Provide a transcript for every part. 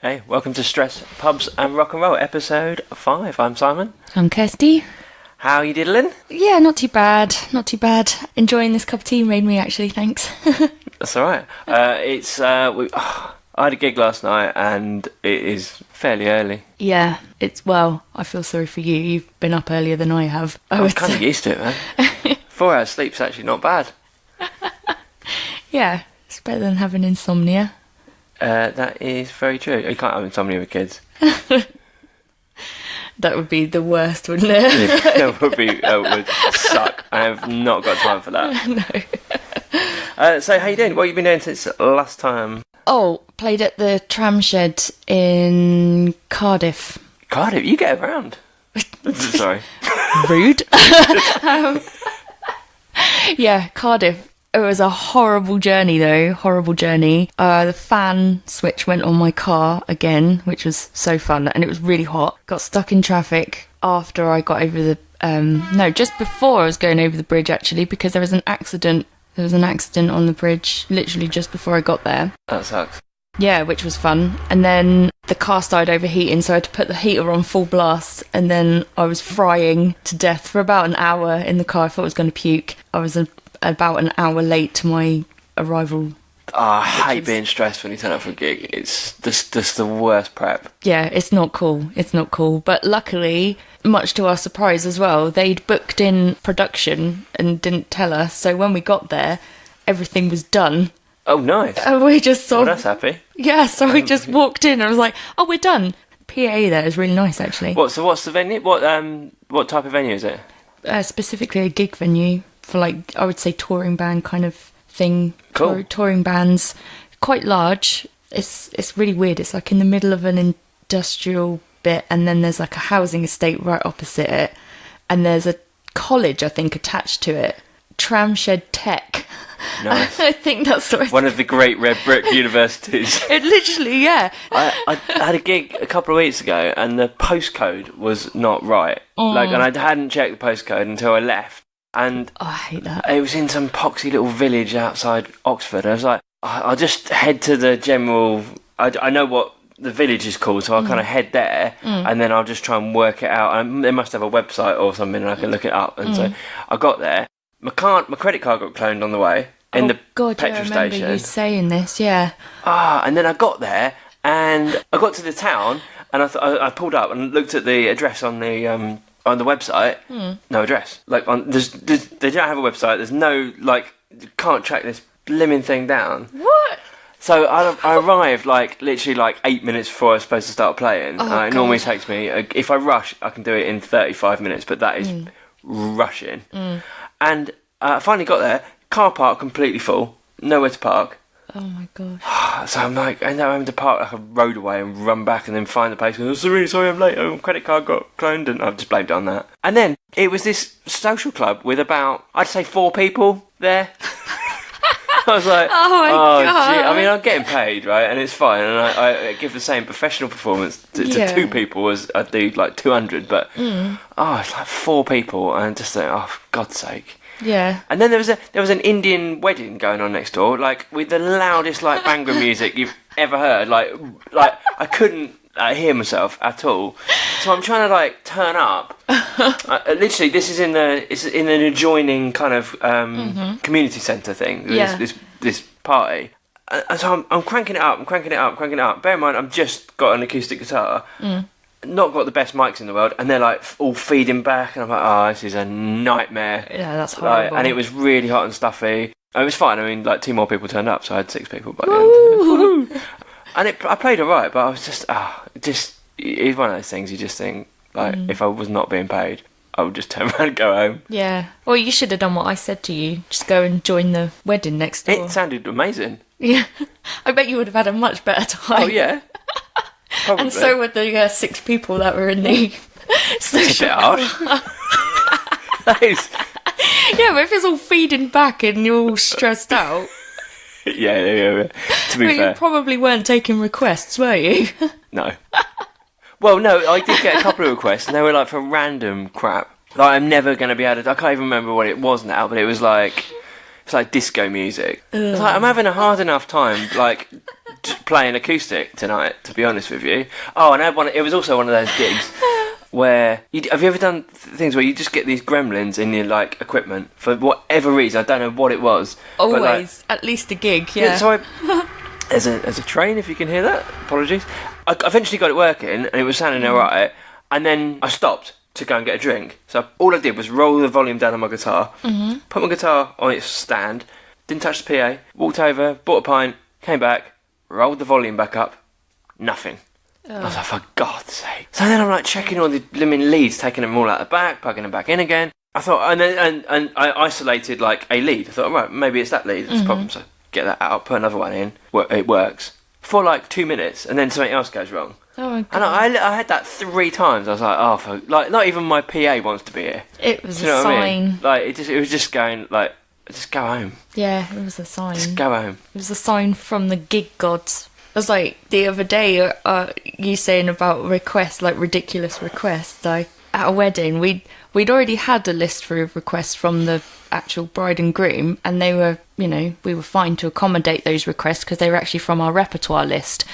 Hey, welcome to Stress, Pubs and Rock and Roll, episode 5. I'm Simon. I'm Kirsty. How are you diddling? Yeah, not too bad. Not too bad. Enjoying this cup of tea made me, actually, thanks. That's alright. I had a gig last night and it is fairly early. Yeah, I feel sorry for you. You've been up earlier than I have. I'm kind of used to it, man. 4 hours sleep's actually not bad. Yeah, it's better than having insomnia. That is very true. You can't have insomnia with kids. That would be the worst, wouldn't it? That would suck. I have not got time for that. No. So how you doing? What have you been doing since last time? Oh, played at the tram shed in Cardiff. Cardiff, you get around. Sorry. Rude. Yeah, Cardiff. It was a horrible journey, though. Horrible journey. The fan switch went on my car again, which was so fun. And it was really hot. Got stuck in traffic after I got over the... just before I was going over the bridge, actually, because there was an accident. There was an accident on the bridge, literally just before I got there. That sucks. Yeah, which was fun. And then the car started overheating, so I had to put the heater on full blast. And then I was frying to death for about an hour in the car. I thought I was going to puke. I was about an hour late to my arrival. Oh, I hate being stressed when you turn up for a gig. It's just the worst prep. Yeah, it's not cool. It's not cool. But luckily, much to our surprise as well, they'd booked in production and didn't tell us. So when we got there, everything was done. Oh, nice. And we just saw... Oh, that's happy. Yeah, so we just walked in and I was like, oh, we're done. PA there is really nice, actually. So what's the venue? What type of venue is it? Specifically a gig venue for, like, I would say touring band kind of thing. Cool. Touring bands. Quite large. It's really weird. It's like in the middle of an industrial bit and then there's like a housing estate right opposite it. And there's a college, I think, attached to it. Tramshed Tech. Nice. I think that's what one of the great red brick universities. It literally, yeah. I had a gig a couple of weeks ago and the postcode was not right. And I hadn't checked the postcode until I left. And I hate that. It was in some poxy little village outside Oxford. I was like, I'll just head to the general... I know what the village is called, so I'll kind of head there and then I'll just try and work it out. They must have a website or something and I can look it up. And so I got there. My credit card got cloned on the way in the petrol station. I remember you saying this, yeah. And then I got there and I got to the town and I pulled up and looked at the address on the website. No address. Like they don't have a website. There's no you can't track this blimmin' thing down. What? So I arrived literally 8 minutes before I was supposed to start playing. It normally takes me, if I rush, I can do it in 35 minutes, but that is rushing. And I finally got there, car park completely full, nowhere to park. Oh my gosh. So I'm like, I end up having to park like a road away and run back and then find the place. And I'm really sorry I'm late, my credit card got cloned, and I've just blamed it on that. And then it was this social club with about, I'd say 4 people there. I was like, oh my God. Gee. I mean, I'm getting paid, right? And it's fine. And I give the same professional performance to 2 people as I do 200. But, it's 4 people. And just think, oh, for God's sake. Yeah. And then there was an Indian wedding going on next door, with the loudest, Bhangra music you've ever heard. I couldn't hear myself at all. So I'm trying to, turn up. Literally, this is it's in an adjoining kind of community centre thing. Yeah. This party. And so I'm cranking it up. Bear in mind, I've just got an acoustic guitar. Not got the best mics in the world, and they're all feeding back, and I'm like, oh, this is a nightmare. Yeah, that's horrible. And it was really hot and stuffy. It was fine. I mean, 2 more people turned up, so I had 6 people by the end. And I played alright, but I was just, it's one of those things you just think, if I was not being paid, I would just turn around and go home. Yeah. Well, you should have done what I said to you. Just go and join the wedding next door. It sounded amazing. Yeah. I bet you would have had a much better time. Oh, yeah. Probably. And so would the 6 people that were in the social It's a bit harsh. That is... Yeah, but if it's all feeding back and you're all stressed out... Yeah. To be fair. You probably weren't taking requests, were you? No. Well, no, I did get a couple of requests, and they were for random crap. I'm never going to be able to... I can't even remember what it was now, but it was it's disco music. It's I'm having a hard enough time, just play an acoustic tonight, to be honest with you. Oh, and I had one. It was also one of those gigs where have you ever done things where you just get these gremlins in your like equipment for whatever reason? I don't know what it was. Always, but, like, at least a gig. Yeah. So there's a train, if you can hear that. Apologies. I eventually got it working, and it was sounding alright. And then I stopped to go and get a drink. So all I did was roll the volume down on my guitar, put my guitar on its stand, didn't touch the PA, walked over, bought a pint, came back, rolled the volume back up, nothing. I was like, for God's sake. So then I'm like checking all the blooming leads, taking them all out the back, plugging them back in again. I thought, and I isolated like a lead. I thought, right, maybe it's that lead that's the problem. So get that out, put another one in. It works for like 2 minutes, and then something else goes wrong. Oh my God. And I had that 3 times. I was like, oh, like not even my PA wants to be here. It was Do you know a what sign. I mean? Like it was just going like, just go home. Yeah, it was a sign. Just go home. It was a sign from the gig gods. It was like the other day, you saying about requests, like ridiculous requests. Like at a wedding, we'd already had a list through of requests from the actual bride and groom, and they were, we were fine to accommodate those requests because they were actually from our repertoire list.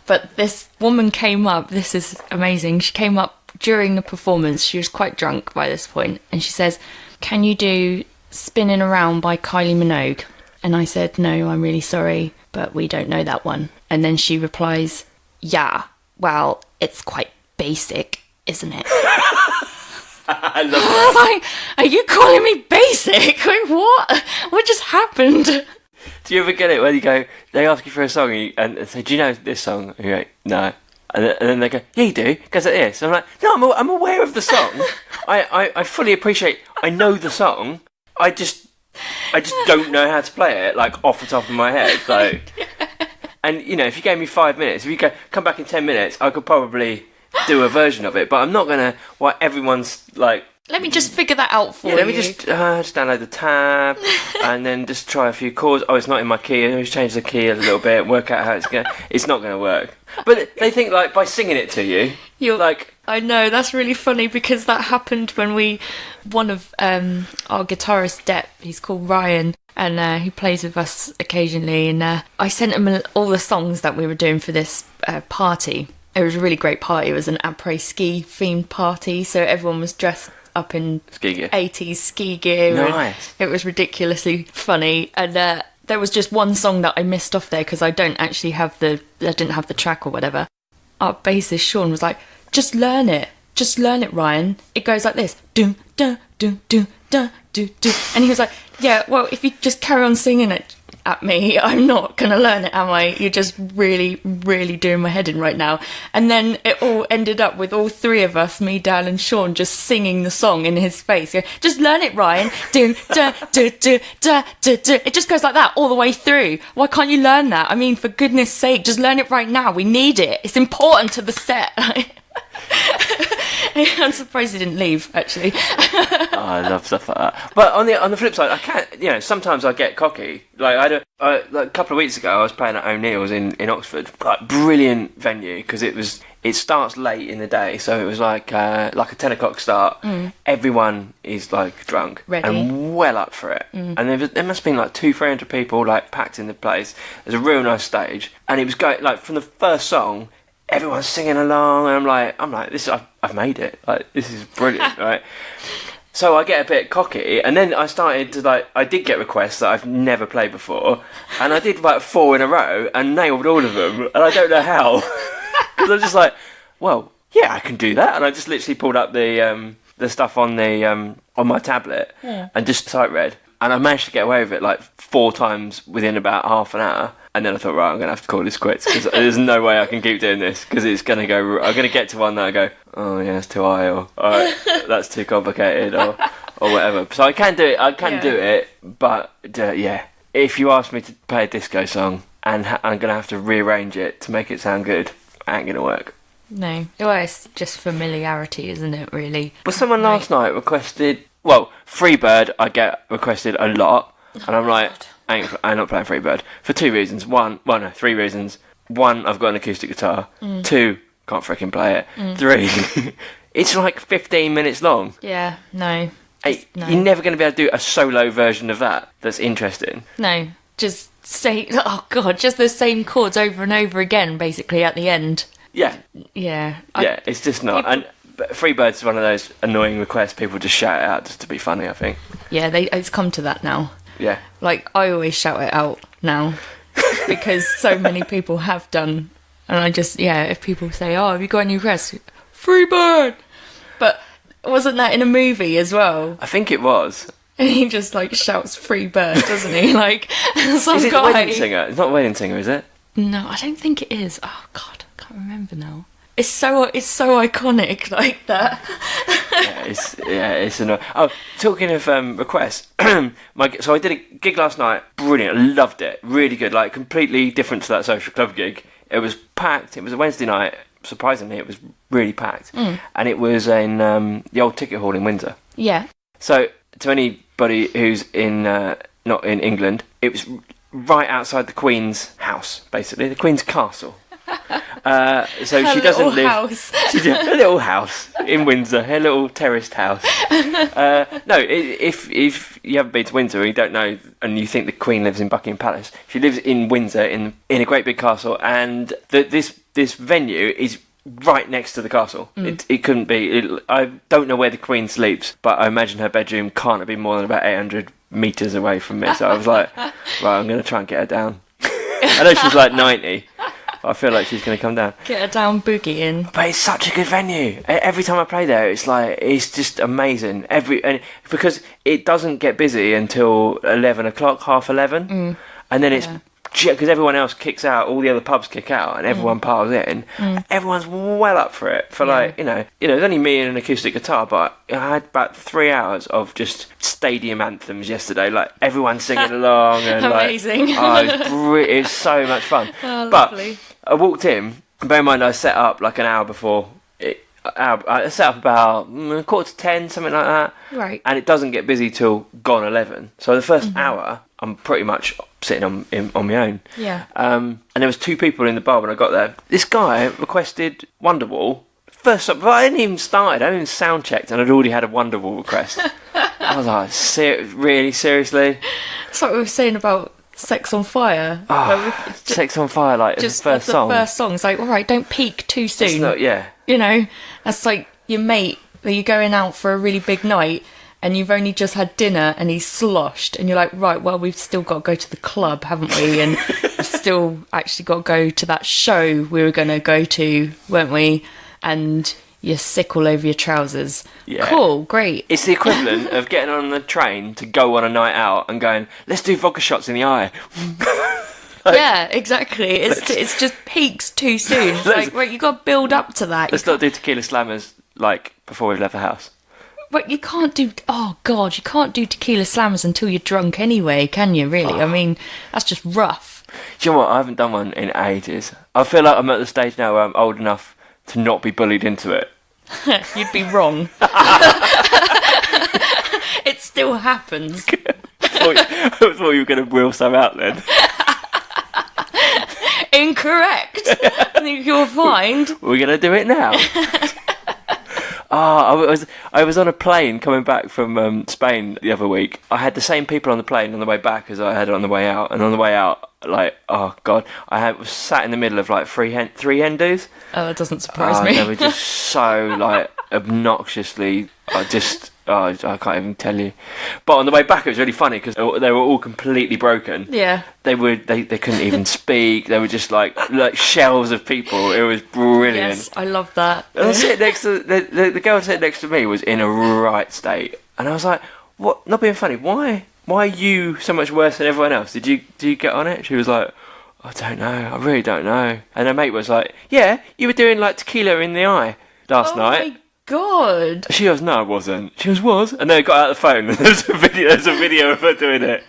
But this woman came up. This is amazing. She came up during the performance. She was quite drunk by this point, and she says, "Can you do Spinning Around by Kylie Minogue?" And I said, "No, I'm really sorry, but we don't know that one." And then she replies, "Yeah, well, it's quite basic, isn't it?" I love I that. was like, "Are you calling me basic? Like, what? What just happened?" Do you ever get it when you go, they ask you for a song and they say, do you know this song? And you go, no. And then they go, yeah, you do, because it is. So I'm like, no, I'm aware of the song. I fully appreciate, I know the song. I just don't know how to play it, like, off the top of my head. So, and, if you gave me 5 minutes, if you come back in 10 minutes, I could probably do a version of it. But I'm not going to, everyone's, like... Let me just figure that out for you. Let me just download the tab and then just try a few chords. Oh, it's not in my key. Let me change the key a little bit, work out how it's going. It's not going to work. But they think, like, by singing it to you, you're like... I know, that's really funny because that happened when one of our guitarist, Depp, he's called Ryan, and he plays with us occasionally, and I sent him all the songs that we were doing for this party. It was a really great party. It was an après-ski themed party, so everyone was dressed up in ski gear. 80s ski gear. Nice. It was ridiculously funny, and there was just one song that I missed off there because I didn't have the track or whatever. Our bassist Sean was like, just learn it, Ryan. It goes like this, do da do do da do do, and he was like, yeah, well, if you just carry on singing it at me, I'm not gonna learn it, am I? You're just really, really doing my head in right now. And then it all ended up with all 3 of us, me, Dal and Sean, just singing the song in his face. Go, just learn it, Ryan. Do da do do da do do. It just goes like that all the way through. Why can't you learn that? I mean, for goodness sake, just learn it right now. We need it. It's important to the set. I'm surprised he didn't leave, actually. I love stuff like that. But on the flip side, I can't. Sometimes I get cocky. Like like a couple of weeks ago, I was playing at O'Neill's in Oxford. Like, brilliant venue because it starts late in the day, so it was like a 10 o'clock start. Everyone is like drunk, ready, and well up for it. And there must have been like 200-300 people like packed in the place. There's a real nice stage, and it was going like from the first song. Everyone's singing along, and I'm like, this. I've made it. Like, this is brilliant, right? So I get a bit cocky, and then I started to I did get requests that I've never played before, and I did like 4 in a row and nailed all of them, and I don't know how, because I'm just like, well, yeah, I can do that, and I just literally pulled up the stuff on my tablet and just type read, and I managed to get away with it like 4 times within about half an hour. And then I thought, right, I'm going to have to call this quits because there's no way I can keep doing this because it's going to go... I'm going to get to one that I go, oh, yeah, it's too high, or all right, that's too complicated, or whatever. So I can do it, do it, but, yeah, if you ask me to play a disco song and I'm going to have to rearrange it to make it sound good, it ain't going to work. No. Well, it's just familiarity, isn't it, really? But someone last night requested... Well, Freebird I get requested a lot, and I'm like... I'm not playing Freebird for 2 reasons. 3 reasons. 1, I've got an acoustic guitar. 2, can't freaking play it. 3, it's like 15 minutes long. Yeah, no. You're never going to be able to do a solo version of that that's interesting. No. just say, oh God, just the same chords over and over again, basically, at the end. Yeah. Yeah. Yeah, it's just not. But Freebird's one of those annoying requests people just shout it out just to be funny, I think. Yeah, it's come to that now. Yeah. Like, I always shout it out now because so many people have done. And I just, if people say, oh, have you got any requests? Freebird! But wasn't that in a movie as well? I think it was. And he just, like, shouts Freebird, doesn't he? Like, some is it guy... the Wedding Singer? It's not Wedding Singer, is it? No, I don't think it is. Oh, God, I can't remember now. It's so iconic, like that. It's annoying. Oh, talking of requests, so I did a gig last night. Brilliant, I loved it. Really good. Like completely different to that social club gig. It was packed. It was a Wednesday night. Surprisingly, it was really packed, and it was in the old ticket hall in Windsor. Yeah. So to anybody who's not in England, it was right outside the Queen's house, basically the Queen's castle. So she doesn't live. House. A little house in Windsor, her little terraced house. No, if you haven't been to Windsor and you don't know, and you think the Queen lives in Buckingham Palace, she lives in Windsor in a great big castle, and this venue is right next to the castle. It couldn't be. I don't know where the Queen sleeps, but I imagine her bedroom can't have been more than about 800 metres away from me. So I was like, right, I'm going to try and get her down. I know she's like 90. I feel like she's going to come down. Get her down, boogie in. But it's such a good venue. Every time I play there, it's just amazing. Because it doesn't get busy until 11 o'clock, half 11, and then it's because everyone else kicks out, all the other pubs kick out, and everyone piles in. Everyone's well up for it. It was only me and an acoustic guitar, but I had about 3 hours of just stadium anthems yesterday. Like everyone singing along, and amazing. It was so much fun. Oh, but lovely. I walked in. Bear in mind, I set up like an hour before. I set up about 9:45, something like that. Right. And it doesn't get busy till gone 11. So the first hour, I'm pretty much sitting on my own. Yeah. And there was 2 people in the bar when I got there. This guy requested Wonderwall. First up, but I hadn't even started. I hadn't even sound checked, and I'd already had a Wonderwall request. I was like, really, seriously? That's what we were saying about Sex on Fire. Oh, Sex on Fire, like just the first song. The first song. It's like, all right, don't peak too soon. It's not, yeah. You know, that's like your mate that you're going out for a really big night and you've only just had dinner and he's sloshed and you're like, right, well, we've still got to go to the club, haven't we? And we've still actually got to go to that show we were going to go to, weren't we? And you're sick all over your trousers. Yeah. Cool, great. It's the equivalent of getting on the train to go on a night out and going, let's do vodka shots in the eye. Yeah, exactly. It's just peaks too soon. It's like, right, you got to build up to that. Let's not do tequila slammers like before we've left the house. But you can't do. Oh God, you can't do tequila slammers until you're drunk anyway, can you? Really? I mean, that's just rough. Do you know what? I haven't done one in ages. I feel like I'm at the stage now where I'm old enough to not be bullied into it. You'd be wrong. It still happens. I thought you were going to wheel some out then. Incorrect. I think you'll find. We're going to do it now. I was on a plane coming back from Spain the other week. I had the same people on the plane on the way back as I had on the way out. And on the way out, like, oh God, was sat in the middle of like three Hindus. Oh, that doesn't surprise me. They were just so like obnoxiously, I can't even tell you. But on the way back, it was really funny because they were all completely broken. Yeah. They couldn't even speak. They were just like shells of people. It was brilliant. Yes, I love that. And I was sitting next to the girl sitting next to me was in a right state, and I was like, "What? Not being funny. Why are you so much worse than everyone else? Did you get on it?" She was like, "I don't know. I really don't know." And her mate was like, "Yeah, you were doing like tequila in the eye last night." Oh my God. She goes, "No, I wasn't." She goes, "Was?" And then I got out the phone and there's a video of her doing it.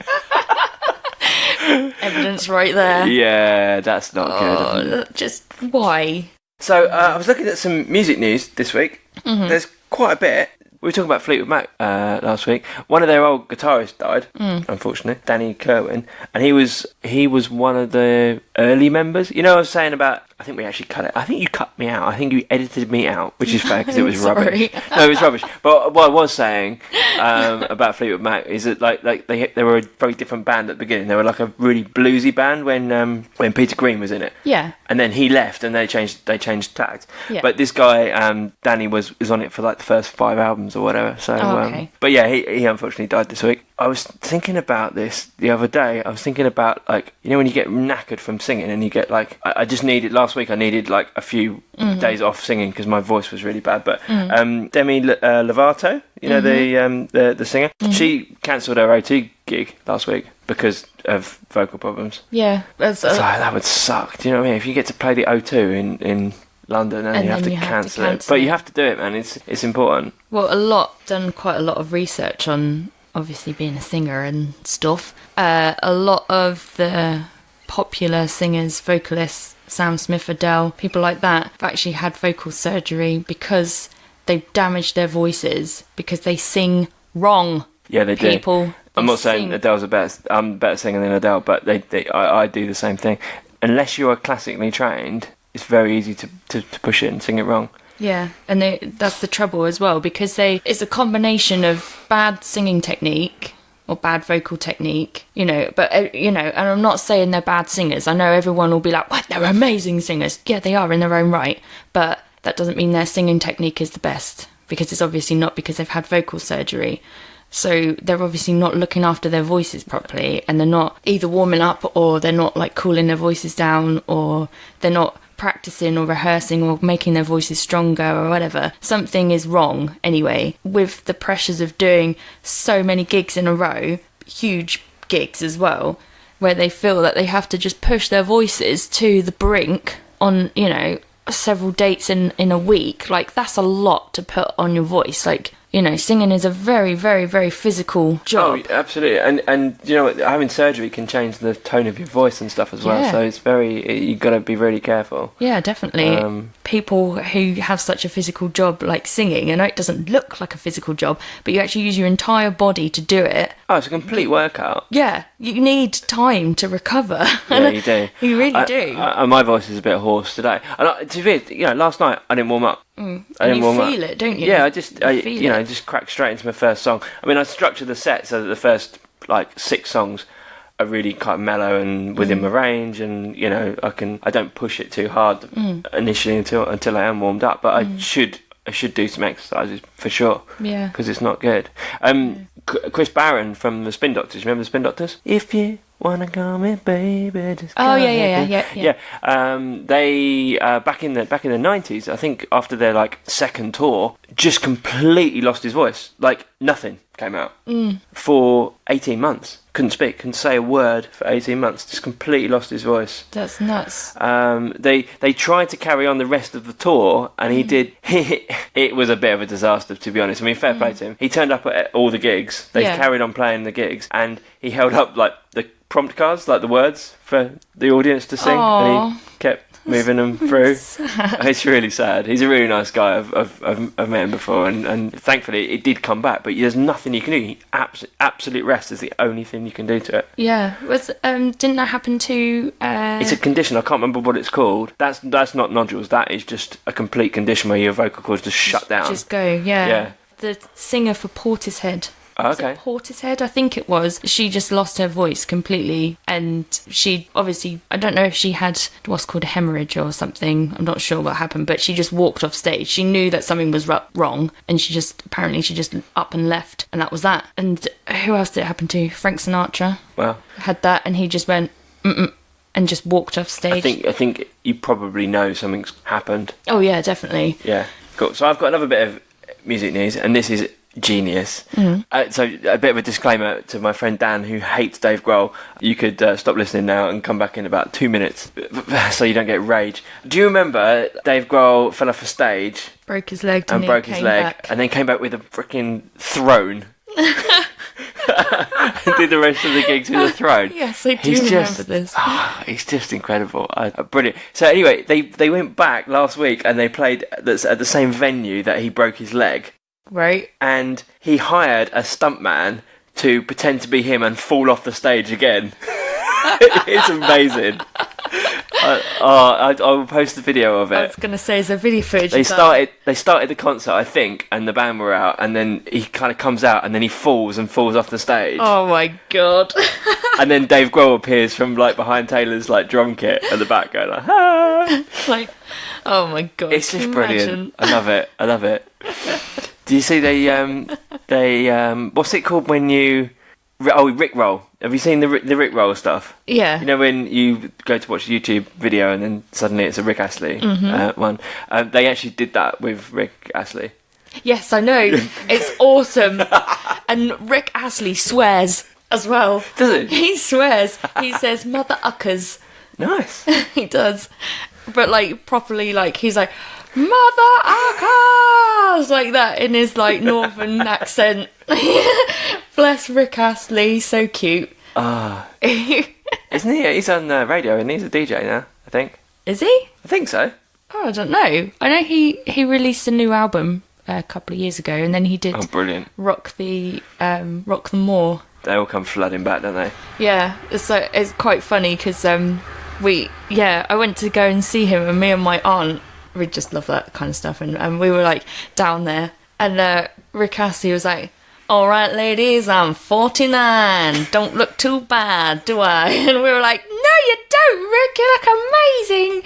Evidence right there. Yeah, that's not good. Just why? So I was looking at some music news this week. Mm-hmm. There's quite a bit. We were talking about Fleetwood Mac last week. One of their old guitarists died, unfortunately, Danny Kerwin, and he was one of the early members. You know, I was saying about. I think we actually cut it. I think you cut me out. I think you edited me out, which is fair because it was rubbish. No, it was rubbish. But what I was saying about Fleetwood Mac is that like they were a very different band at the beginning. They were like a really bluesy band when Peter Green was in it. Yeah. And then he left, and they changed tact. Yeah. But this guy, Danny, was on it for like the first 5 albums or whatever. So, okay. But yeah, he unfortunately died this week. I was thinking about this the other day. I was thinking about, like, you know, when you get knackered from singing and you get like, I just needed, last week I needed like a few days off singing because my voice was really bad. But Demi Lovato, you know, the singer, she cancelled her O2 gig last week because of vocal problems. Yeah. So that would suck. Do you know what I mean? If you get to play the O2 in London and you have to cancel it. But you have to do it, man. It's important. Well, done quite a lot of research on obviously being a singer and stuff. A lot of the popular singers, vocalists, Sam Smith, Adele, people like that, have actually had vocal surgery because they've damaged their voices because they sing wrong. Yeah, they do. I'm not saying Adele's I'm a better singer than Adele, but I do the same thing. Unless you are classically trained, it's very easy to push it and sing it wrong. Yeah, and that's the trouble as well, because it's a combination of bad singing technique or bad vocal technique, but, and I'm not saying they're bad singers. I know everyone will be like, what, they're amazing singers. Yeah, they are in their own right, but that doesn't mean their singing technique is the best, because it's obviously not, because they've had vocal surgery. So they're obviously not looking after their voices properly, and they're not either warming up, or they're not like cooling their voices down, or they're not practicing or rehearsing or making their voices stronger or whatever. Something is wrong anyway, with the pressures of doing so many gigs in a row, huge gigs as well, where they feel that they have to just push their voices to the brink on, several dates in a week. Like, that's a lot to put on your voice. Like, singing is a very, very, very physical job. Oh, absolutely. And you know what, having surgery can change the tone of your voice and stuff as well. Yeah. So it's you've got to be really careful. Yeah, definitely. People who have such a physical job like singing, I know it doesn't look like a physical job, but you actually use your entire body to do it. Oh, it's a complete workout. Yeah, you need time to recover. Yeah, you do. You really do. My voice is a bit hoarse today. And to be, last night I didn't warm up. I didn't warm up. You feel it, don't you? Yeah, I just cracked straight into my first song. I mean, I structured the set so that the first 6 songs are really kind of mellow and within my range, and I don't push it too hard initially until I am warmed up. But I should do some exercises for sure. Yeah, because it's not good. Chris Barron from the Spin Doctors. Remember the Spin Doctors? If you wanna call me baby, just call me. They back in the 90s, I think, after their second tour, just completely lost his voice. Like, nothing came out for 18 months. Couldn't speak, couldn't say a word for 18 months. Just completely lost his voice. That's nuts. They tried to carry on the rest of the tour, and he did. It was a bit of a disaster, to be honest. I mean, fair play to him. He turned up at all the gigs. They carried on playing the gigs, and he held up the prompt cards, the words for the audience to sing. Aww. And he kept moving them through. It's really sad. He's a really nice guy. I've met him before, and thankfully it did come back. But there's nothing you can do. Absolute rest is the only thing you can do to it. Yeah. Didn't that happen to? It's a condition. I can't remember what it's called. That's not nodules. That is just a complete condition where your vocal cords just shut down. Just go. Yeah. Yeah. The singer for Portishead. Oh, okay. Portishead, I think it was. She just lost her voice completely, and she obviously, I don't know if she had what's called a hemorrhage or something. I'm not sure what happened, but she just walked off stage. She knew that something was wrong, and she just up and left, and that was that. And who else did it happen to? Frank Sinatra. Wow. Had that, and he just went and just walked off stage. I think you probably know something's happened. Oh yeah, definitely. Yeah. Cool. So I've got another bit of music news, and this is genius. So a bit of a disclaimer to my friend Dan, who hates Dave Grohl. You could stop listening now and come back in about 2 minutes so you don't get rage. Do you remember Dave Grohl fell off a stage, broke his leg, and then came back with a freaking throne and did the rest of the gigs with a throne? Yes, I do remember this. He's just incredible. Brilliant. So anyway, they went back last week and they played at the same venue that he broke his leg. Right. And he hired a stuntman to pretend to be him and fall off the stage again. It's amazing. I will post the video of I it. was going to say, is there video footage? They of that? started the concert, I think, and the band were out, and then he kind of comes out, and then he falls off the stage. Oh my god. And then Dave Grohl appears from like behind Taylor's like drum kit at the back, going like, ah! Like, oh my god. It's just brilliant. Imagine. I love it. Do you see they what's it called when you Rickroll? Have you seen the Rickroll stuff? Yeah. You know when you go to watch a YouTube video and then suddenly it's a Rick Astley one. They actually did that with Rick Astley. Yes, I know. It's awesome. And Rick Astley swears as well. Does he? He swears. He says mother uckers. Nice. He does. But like properly, like he's like mother uckers, like that in his like northern accent. Bless Rick Astley, so cute. Ah. Isn't he? He's on radio and he's a DJ now, I think. Is he? I think so. Oh, I don't know. I know he released a new album a couple of years ago, and then he did Oh, brilliant. Rock the More. They all come flooding back, don't they? Yeah, it's quite funny because I went to go and see him, and me and my aunt, we just love that kind of stuff, and we were like down there, and Rick Astley was like, "All right, ladies, I'm 49. Don't look too bad, do I?" And we were like, "No, you don't, Rick. You look amazing."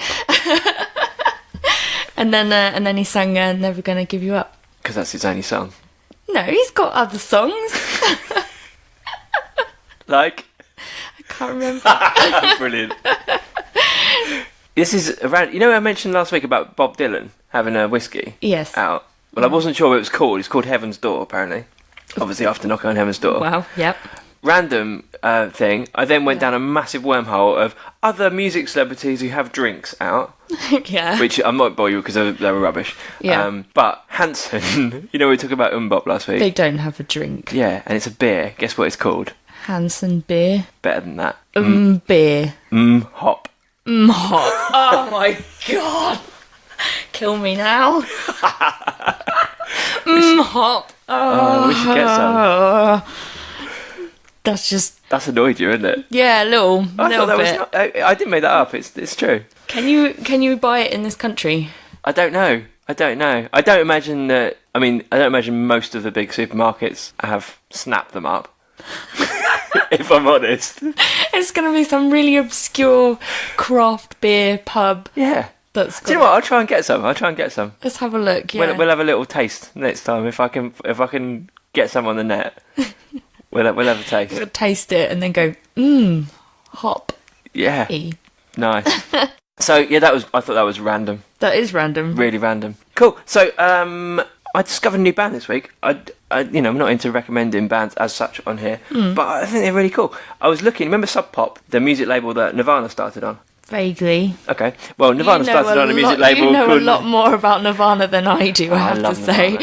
and then he sang "Never Gonna Give You Up." Because that's his only song. No, he's got other songs. Like? I can't remember. Brilliant. This is around. You know, I mentioned last week about Bob Dylan having a whiskey Yes. out. Well, I wasn't sure what it was called. It's called Heaven's Door, apparently. Obviously, after knocking on Heaven's Door. Wow. Yep. Random thing. I then went down a massive wormhole of other music celebrities who have drinks out, Yeah. which I might bore you because they were rubbish. Yeah. But Hanson, you know, we talked about Umbop last week. They don't have a drink. Yeah, and it's a beer. Guess what it's called? Hanson beer. Better than that. Beer. Hop. Hot. Oh my god. Kill me now. Hop. Oh, we should get some. That's annoyed you, isn't it? Yeah, a little I thought that bit. was not, I didn't make that up. It's true. Can you buy it in this country? I don't know. I don't imagine that. I mean, I don't imagine most of the big supermarkets have snapped them up. If I'm honest. It's going to be some really obscure craft beer pub. Yeah. That's. Do you know what? I'll try and get some. Let's have a look. Yeah. We'll have a little taste next time if I can get some on the net. we'll have a taste. We'll taste it and then go hop. Yeah. Nice. So yeah, I thought that was random. That is random. Really random. Cool. So I discovered a new band this week. I'm not into recommending bands as such on here, but I think they're really cool. I was looking. Remember Sub Pop, the music label that Nirvana started on? Vaguely. Okay. Well, Nirvana started on a music label. You know called... a lot more about Nirvana than I do. I have to say.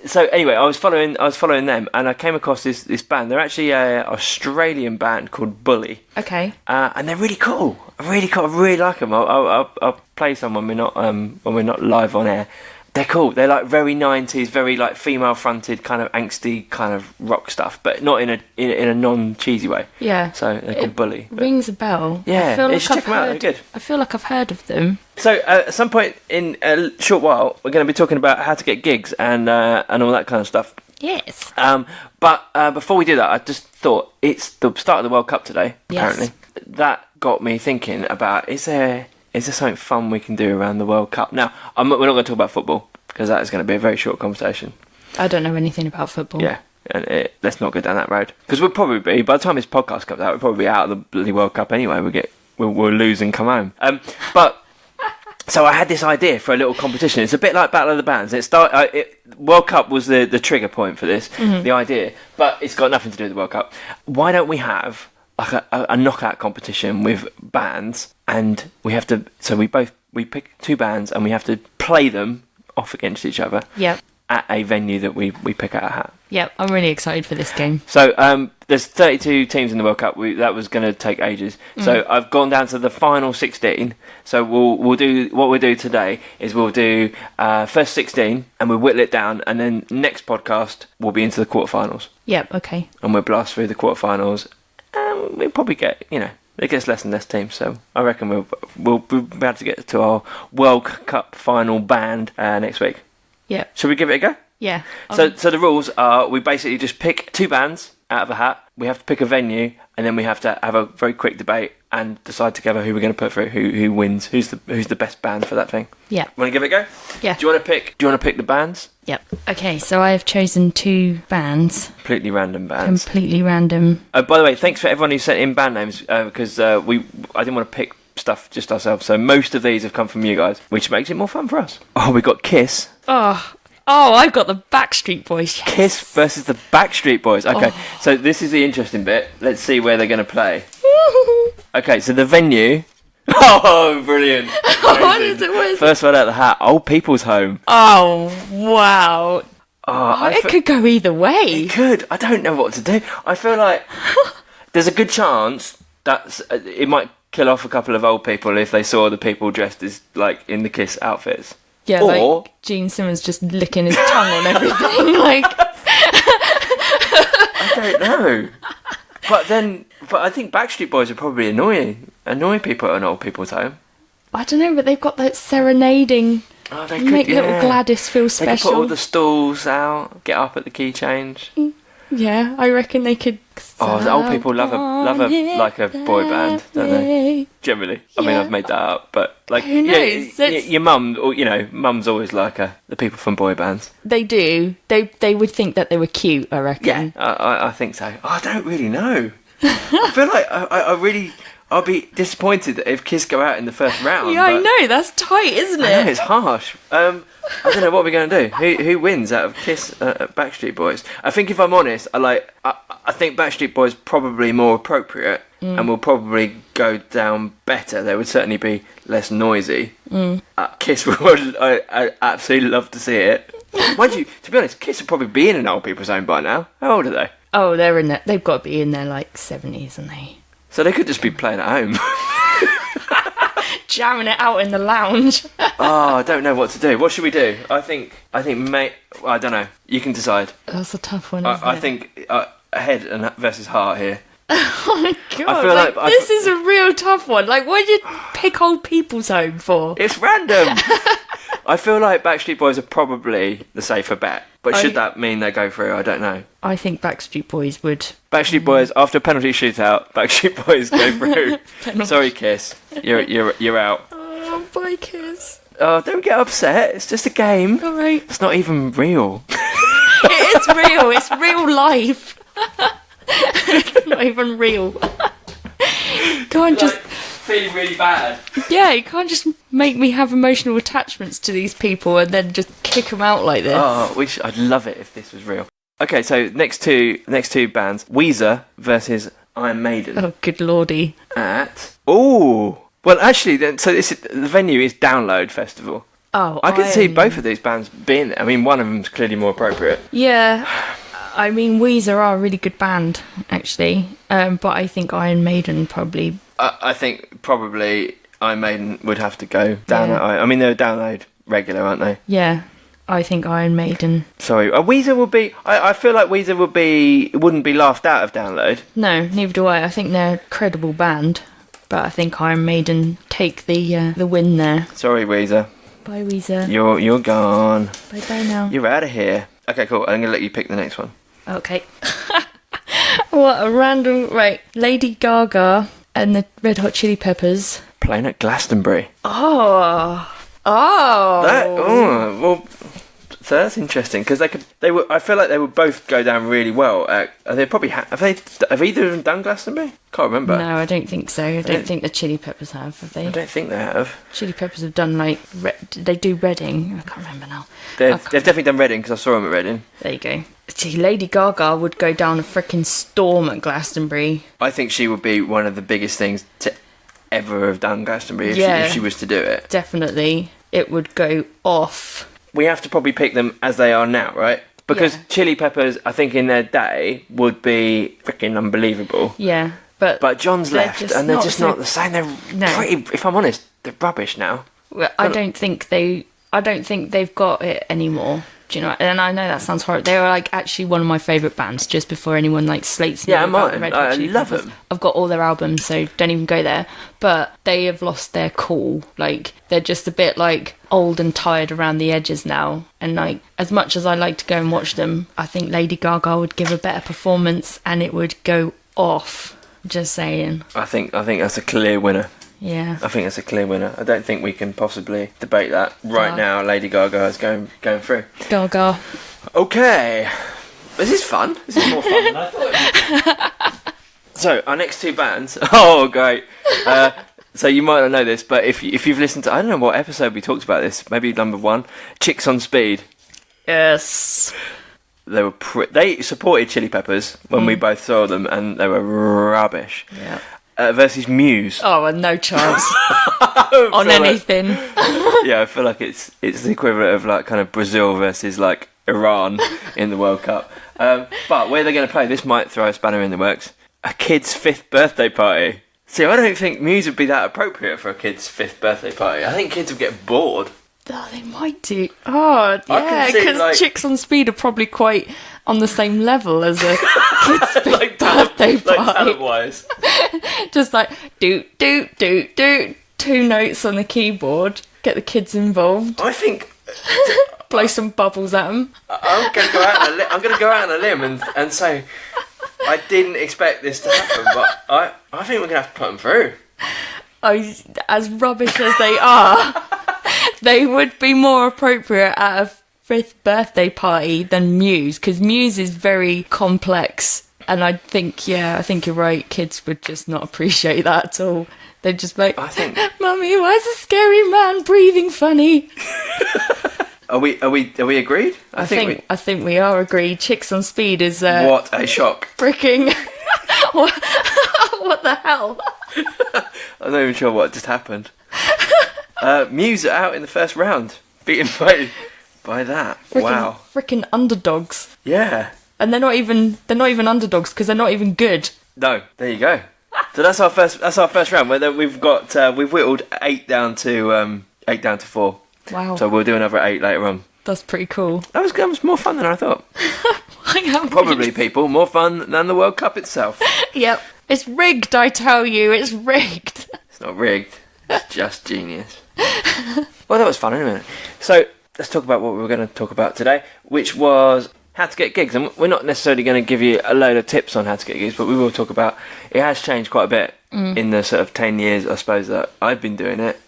So anyway, I was following them, and I came across this band. They're actually an Australian band called Bully. Okay. And they're really cool. I really like them. I'll play some when we're not live on air. They're cool. They're like very 90s, very like female fronted kind of angsty kind of rock stuff, but not in a non cheesy way. Yeah. So they're called Bully. Rings a bell. Yeah, you should check them out. They're good. I feel like I've heard of them. So at some point in a short while, we're going to be talking about how to get gigs and all that kind of stuff. Yes. But before we do that, I just thought it's the start of the World Cup today. Yes. Apparently, that got me thinking about is there something fun we can do around the World Cup? Now, we're not going to talk about football because that is going to be a very short conversation. I don't know anything about football. Yeah, and let's not go down that road because we'll probably be, by the time this podcast comes out, we'll probably be out of the bloody World Cup anyway. We'll lose and come home. But so I had this idea for a little competition. It's a bit like Battle of the Bands. World Cup was the trigger point for this, the idea, but it's got nothing to do with the World Cup. Why don't we have like a knockout competition with bands, and we have to. So we pick two bands and we have to play them off against each other. Yep. At a venue that we pick out a hat. Yep, I'm really excited for this game. So there's 32 teams in the World Cup. That was going to take ages. So I've gone down to the final 16. So we'll do what we'll do today is we'll do first 16 and we'll whittle it down, and then next podcast we'll be into the quarterfinals. Yep. Okay. And we'll blast through the quarterfinals. We'll probably get it gets less and less teams. So I reckon we'll be able to get to our World Cup final band next week. Yeah. Shall we give it a go? Yeah. So the rules are we basically just pick 2 bands out of a hat. We have to pick a venue, and then we have to have a very quick debate and decide together who we're going to put through, who wins, who's the best band for that thing. Yeah. Want to give it a go? Yeah. Do you want to pick the bands? Yep. Okay, so I have chosen 2 bands. Completely random bands. Completely random. By the way, thanks for everyone who sent in band names because I didn't want to pick stuff just ourselves. So most of these have come from you guys, which makes it more fun for us. Oh, we got Kiss. Oh, I've got the Backstreet Boys. Yes. Kiss versus the Backstreet Boys. Okay, so this is the interesting bit. Let's see where they're going to play. Okay, so the venue. Oh, brilliant. What is it? First one out of the hat. Old People's Home. Oh, wow. It could go either way. It could. I don't know what to do. I feel like there's a good chance that it might kill off a couple of old people if they saw the people dressed as, like, in the Kiss outfits. Yeah, or, like Gene Simmons just licking his tongue on everything. Like, I don't know. But I think Backstreet Boys would probably annoy people at an old people's home. I don't know, but they've got that serenading. Oh, they make could, little Gladys feel special. They could put all the stalls out, get up at the key change. Yeah, I reckon they could. Oh, old people love a like a boy band, don't they? Generally, I mean, I've made that up, but like, who knows? Your mum, or mum's always like the people from boy bands. They do. They would think that they were cute, I reckon. Yeah, I think so. I don't really know. I feel like I'll be disappointed if Kiss go out in the first round. Yeah, I know, that's tight, isn't it? I know, it's harsh. I don't know what we're going to do. Who wins out of Kiss Backstreet Boys? I think if I'm honest, I think Backstreet Boys probably more appropriate and will probably go down better. They would certainly be less noisy. Kiss would I absolutely love to see it. Mind you, to be honest, Kiss would probably be in an old people's home by now. How old are they? Oh, they're in there. They've got to be in their like 70s, aren't they? So they could just be playing at home. Jamming it out in the lounge. I don't know what to do. What should we do? I think, mate. I don't know. You can decide. That's a tough one. Isn't I it? think head versus heart here. Oh my god! I feel like this is a real tough one. Like, what did you pick Old People's Home for? It's random. I feel like Backstreet Boys are probably the safer bet, but should that mean they go through? I don't know. I think Backstreet Boys would. Backstreet Boys after a penalty shootout. Backstreet Boys go through. Sorry, Kiss. You're out. Oh, bye, Kiss. Oh, don't get upset. It's just a game. All right. It's not even real. It is real. It's real life. It's not even real. Can't just feeling really bad. Yeah, you can't just make me have emotional attachments to these people and then just kick them out like this. Oh, I'd love it if this was real. Okay, so next two bands, Weezer versus Iron Maiden. Oh, good lordy. Well, actually, the venue is Download Festival. Oh, I could see both of these bands being there. I mean, one of them's clearly more appropriate. Yeah. I mean, Weezer are a really good band, actually. But I think Iron Maiden probably... I think probably Iron Maiden would have to go down. Yeah. I mean, they're Download regular, aren't they? Yeah, I think Iron Maiden. Sorry, Weezer would be... I feel like Weezer wouldn't be laughed out of Download. No, neither do I. I think they're a credible band. But I think Iron Maiden take the win there. Sorry, Weezer. Bye, Weezer. You're gone. Bye now. You're out of here. Okay, cool. I'm going to let you pick the next one. Okay. What a random... Right, Lady Gaga and the Red Hot Chili Peppers. Playing at Glastonbury. Oh. Well... So that's interesting because I feel like they would both go down really well. They probably have either of them done Glastonbury? Can't remember. No, I don't think so. I don't think the Chili Peppers have they? I don't think they have. Chili Peppers have done they do Reading. I can't remember now. They've definitely done Reading because I saw them at Reading. There you go. See, Lady Gaga would go down a freaking storm at Glastonbury. I think she would be one of the biggest things to ever have done Glastonbury if she was to do it. Definitely, it would go off. We have to probably pick them as they are now, right? Because Chili Peppers, I think in their day, would be freaking unbelievable. Yeah, but John's left, and they're just not the same. They're pretty. If I'm honest, they're rubbish now. Well, I don't think they've got it anymore. Do you know? And I know that sounds horrible. They were like actually one of my favourite bands. Just before anyone like slates me about the Red Hot Chili love Peppers. them. I've got all their albums, so don't even go there. But they have lost their cool. Like they're just a bit like old and tired around the edges now. And like as much as I like to go and watch them, I think Lady Gaga would give a better performance, and it would go off. Just saying. I think that's a clear winner. Yeah. I think that's a clear winner. I don't think we can possibly debate that right now. Lady Gaga is going through. Gaga. Okay. This is fun. This is more fun than I thought. So, our next two bands... Oh, great. So, you might not know this, but if you've listened to... I don't know what episode we talked about this. Maybe number 1. Chicks on Speed. Yes. They supported Chili Peppers when we both saw them, and they were rubbish. Yeah. Versus Muse. Oh, no chance on anything. Yeah, I feel like it's the equivalent of like kind of Brazil versus like Iran in the World Cup. But where they're going to play, this might throw a spanner in the works. A kid's 5th birthday party. See, I don't think Muse would be that appropriate for a kid's 5th birthday party. I think kids would get bored. Oh, they might do. Oh, yeah, because like, Chicks on Speed are probably quite on the same level as a kid's like birthday party. Like talent-wise. Just like, do, 2 notes on the keyboard, get the kids involved. I think... Blow some bubbles at them. I'm going to go out on a limb and say, I didn't expect this to happen, but I think we're going to have to put them through. Oh, as rubbish as they are... They would be more appropriate at a 5th birthday party than Muse, because Muse is very complex, and I think you're right, kids would just not appreciate that at all. They'd just be like, Mummy, why is a scary man breathing funny? Are we agreed? I think we are agreed. Chicks on Speed is... what a shock. Freaking... what the hell? I'm not even sure what just happened. Muse are out in the first round, beaten by that. Wow, freaking underdogs. Yeah, and they're not even underdogs because they're not even good. No, there you go. So that's our first round. Where we've whittled 8 down to 4. Wow. So we'll do another 8 later on. That's pretty cool. That was more fun than I thought. Probably, people, more fun than the World Cup itself. Yep, it's rigged. I tell you, it's rigged. It's not rigged. It's just genius. Well, that was fun anyway. So let's talk about what we were going to talk about today, which was how to get gigs. And we're not necessarily going to give you a load of tips on how to get gigs, but we will talk about it has changed quite a bit in the sort of 10 years, I suppose, that I've been doing it.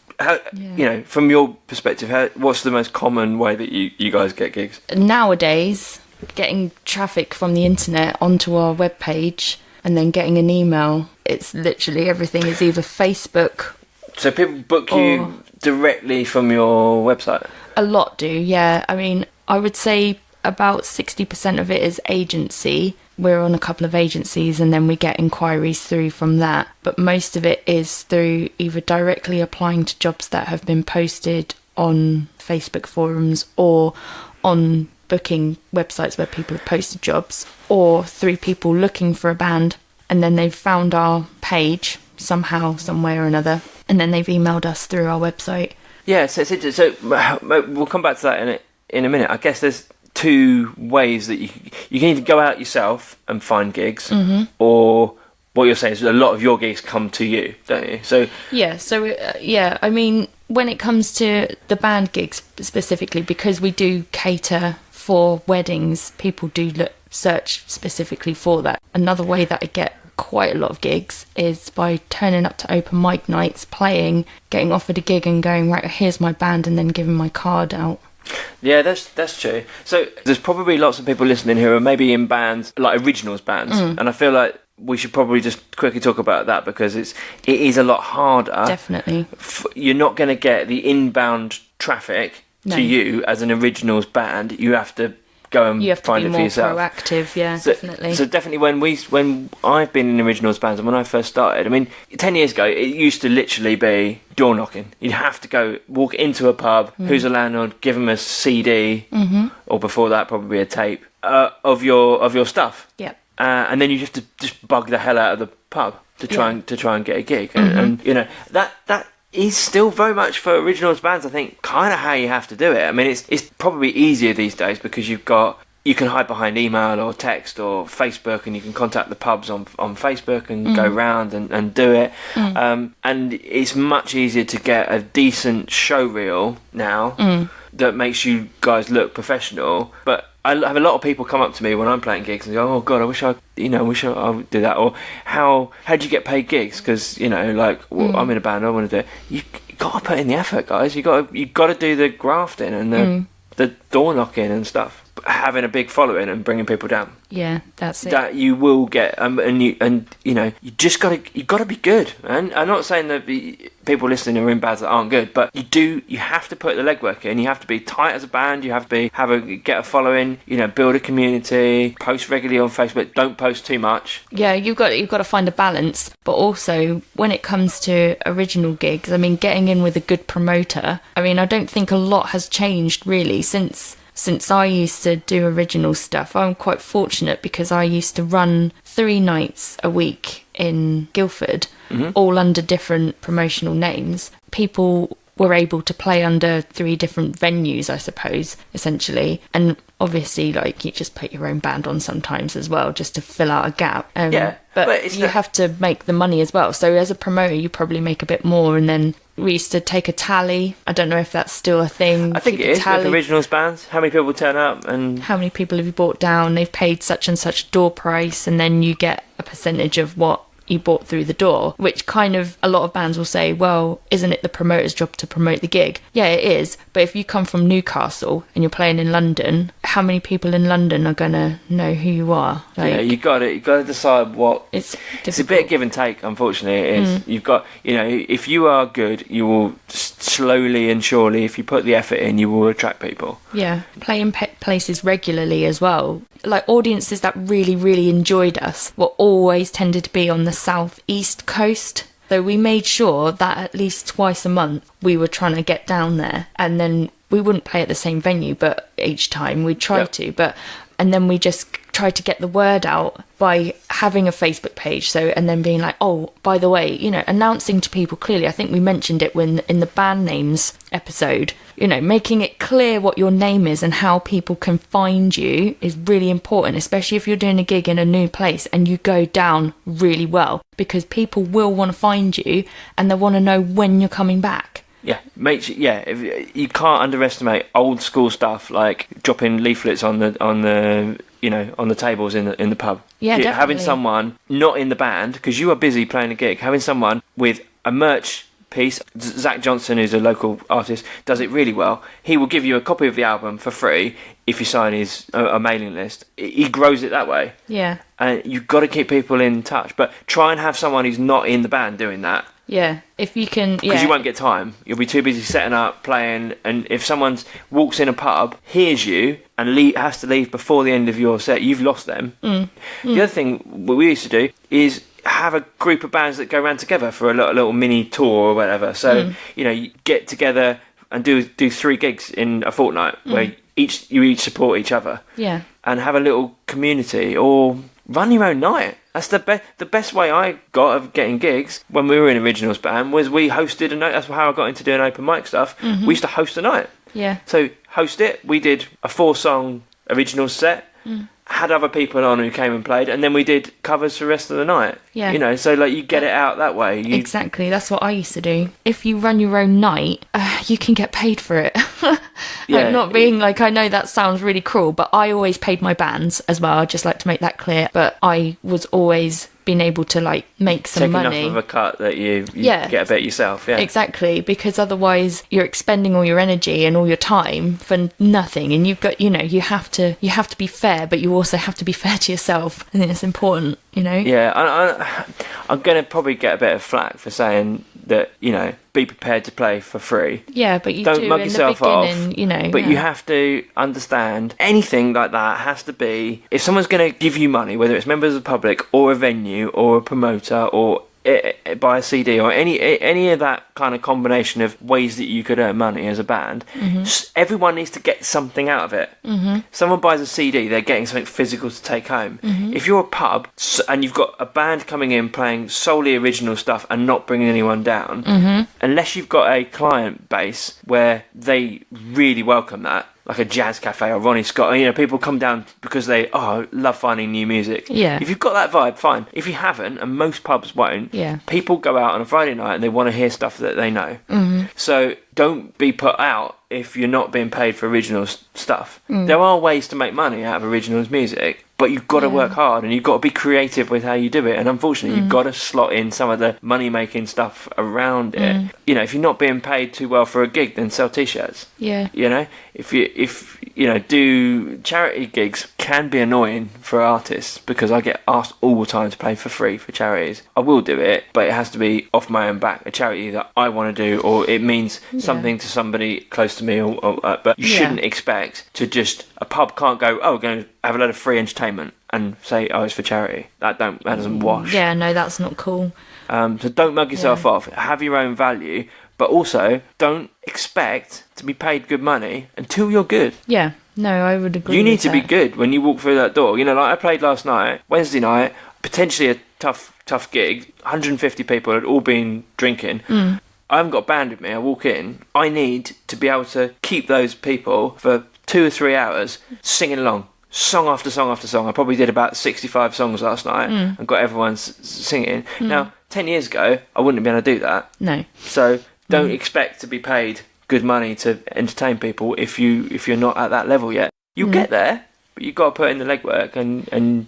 You know, from your perspective, what's the most common way that you guys get gigs? Nowadays, getting traffic from the internet onto our webpage and then getting an email, it's literally everything is either Facebook. So people book you directly from your website? A lot do, yeah. I mean, I would say about 60% of it is agency. We're on a couple of agencies and then we get inquiries through from that. But most of it is through either directly applying to jobs that have been posted on Facebook forums or on booking websites where people have posted jobs, or through people looking for a band and then they've found our page somehow, some way or another, and then they've emailed us through our website. Yeah, so we'll come back to that in a minute. I guess there's 2 ways that you can either go out yourself and find gigs, or what you're saying is a lot of your gigs come to you, don't you? So I mean, when it comes to the band gigs specifically, because we do cater for weddings, people do search specifically for that. Another way that I get quite a lot of gigs is by turning up to open mic nights, playing, getting offered a gig and going, right, here's my band, and then giving my card out. Yeah, that's true. So there's probably lots of people listening who are maybe in bands, like originals bands, and I feel like we should probably just quickly talk about that, because it is a lot harder. Definitely. You're not going to get the inbound traffic to you as an originals band. You have to go and find it for yourself. You have to be more proactive, yeah, definitely. So definitely when I've been in originals bands and when I first started, I mean, 10 years ago, it used to literally be door knocking. You'd have to walk into a pub, who's a landlord, give them a CD, or before that, probably a tape, of your stuff. Yeah. And then you have to just bug the hell out of the pub to try and get a gig. And you know, that is still very much for originals bands, I think, kind of how you have to do it. I mean, it's probably easier these days because you can hide behind email or text or Facebook, and you can contact the pubs on Facebook and go round and do it. And it's much easier to get a decent show reel now that makes you guys look professional. But I have a lot of people come up to me when I'm playing gigs and go, "Oh God, I wish I would do that." Or how do you get paid gigs? Because I'm in a band, I want to do it. You got to put in the effort, guys. You got to do the grafting and the door knocking and stuff. Having a big following and bringing people down. Yeah, that's it. That you will get, and you just got to be good. And I'm not saying that people listening are in bands that aren't good, but you have to put the legwork in. You have to be tight as a band. You have to get a following. Build a community. Post regularly on Facebook. Don't post too much. Yeah, you've got to find a balance. But also, when it comes to original gigs, I mean, getting in with a good promoter. I mean, I don't think a lot has changed really since I used to do original stuff. I'm quite fortunate because I used to run 3 nights a week in Guildford, all under different promotional names. People were able to play under 3 different venues, I suppose, essentially. And obviously, you just put your own band on sometimes as well, just to fill out a gap. But you have to make the money as well. So as a promoter, you probably make a bit more. And then we used to take a tally. I don't know if that's still a thing. I think it is with originals bands. How many people turn up and how many people have you brought down? They've paid such and such door price, and then you get a percentage of what you bought through the door, which kind of a lot of bands will say, well, isn't it the promoter's job to promote the gig? Yeah, it is. But if you come from Newcastle and you're playing in London, how many people in London are gonna know who you are? You got to decide what. It's a bit of give and take. Unfortunately, it is. You've got, if you are good, you will slowly and surely, if you put the effort in, you will attract people. Yeah, play in places regularly as well. Audiences that really, really enjoyed us were always tended to be on the southeast coast. So we made sure that at least twice a month we were trying to get down there, and then we wouldn't play at the same venue, but each time we'd try to. And then we just tried to get the word out by having a Facebook page. And then being like, oh, by the way, announcing to people clearly. I think we mentioned it in the band names episode. Making it clear what your name is and how people can find you is really important, especially if you're doing a gig in a new place and you go down really well, because people will want to find you and they want to know when you're coming back. Yeah, you can't underestimate old school stuff like dropping leaflets on the tables in the pub. Yeah, definitely. Having someone not in the band because you are busy playing a gig, having someone with a merch piece. Zach Johnson, who's a local artist, does it really well. He will give you a copy of the album for free if you sign a mailing list. He grows it that way. Yeah, and you've got to keep people in touch, but try and have someone who's not in the band doing that. Yeah, if you can, because you won't get time. You'll be too busy setting up, playing, and if someone walks in a pub, hears you, and has to leave before the end of your set, you've lost them. The other thing we used to do is have a group of bands that go around together for a little mini tour or whatever. So you get together and do 3 gigs in a fortnight where you each support each other. Yeah, and have a little community or run your own night. That's the best way I got of getting gigs when we were in Originals band was we hosted a night. That's how I got into doing open mic stuff. We used to host a night. Yeah. So host it. We did a 4-song original set. Had other people on who came and played, and then we did covers for the rest of the night. Yeah. So you get it out that way. Exactly. That's what I used to do. If you run your own night, you can get paid for it. Yeah. Not being I know that sounds really cruel, but I always paid my bands as well. I'd just like to make that clear. But I was always been able to make some money. Take enough of a cut that you get a bit yourself. Yeah, exactly, because otherwise you're expending all your energy and all your time for nothing. And you've got you have to be fair, but you also have to be fair to yourself. I think it's important. Yeah, I'm going to probably get a bit of flack for saying that be prepared to play for free. Yeah, but you don't mug yourself off. But yeah. you have to understand anything like that has to be, if someone's going to give you money, whether it's members of the public or a venue or a promoter or buy a CD or any of that kind of combination of ways that you could earn money as a band, everyone needs to get something out of it. Someone buys a CD, they're getting something physical to take home. If you're a pub and you've got a band coming in playing solely original stuff and not bringing anyone down, unless you've got a client base where they really welcome that, like a jazz cafe or Ronnie Scott, people come down because they love finding new music. Yeah. If you've got that vibe, fine. If you haven't, and most pubs won't, people go out on a Friday night and they want to hear stuff that they know. So don't be put out if you're not being paid for original stuff. There are ways to make money out of originals music, but you've got to work hard and you've got to be creative with how you do it. And unfortunately, you've got to slot in some of the money-making stuff around it. If you're not being paid too well for a gig, then sell T-shirts. Yeah. If do charity gigs can be annoying for artists, because I get asked all the time to play for free for charities. I will do it, but it has to be off my own back, a charity that I want to do, or it means something to somebody close to me. But you shouldn't expect to just, a pub can't go, we're going to have a load of free entertainment and say, it's for charity. That doesn't wash. Yeah, no, that's not cool. So don't mug yourself off. Have your own value, but also don't expect to be paid good money until you're good. Yeah, no, I would agree. You need to be good when you walk through that door. Like I played last night, Wednesday night, potentially a tough gig. 150 people had all been drinking. I haven't got a band with me. I walk in. I need to be able to keep those people for 2 or 3 hours singing along. Song after song after song. I probably did about 65 songs last night and got everyone singing. Now, 10 years ago, I wouldn't have been able to do that. No. So don't expect to be paid good money to entertain people if you're not at that level yet. You'll get there, but you've got to put in the legwork and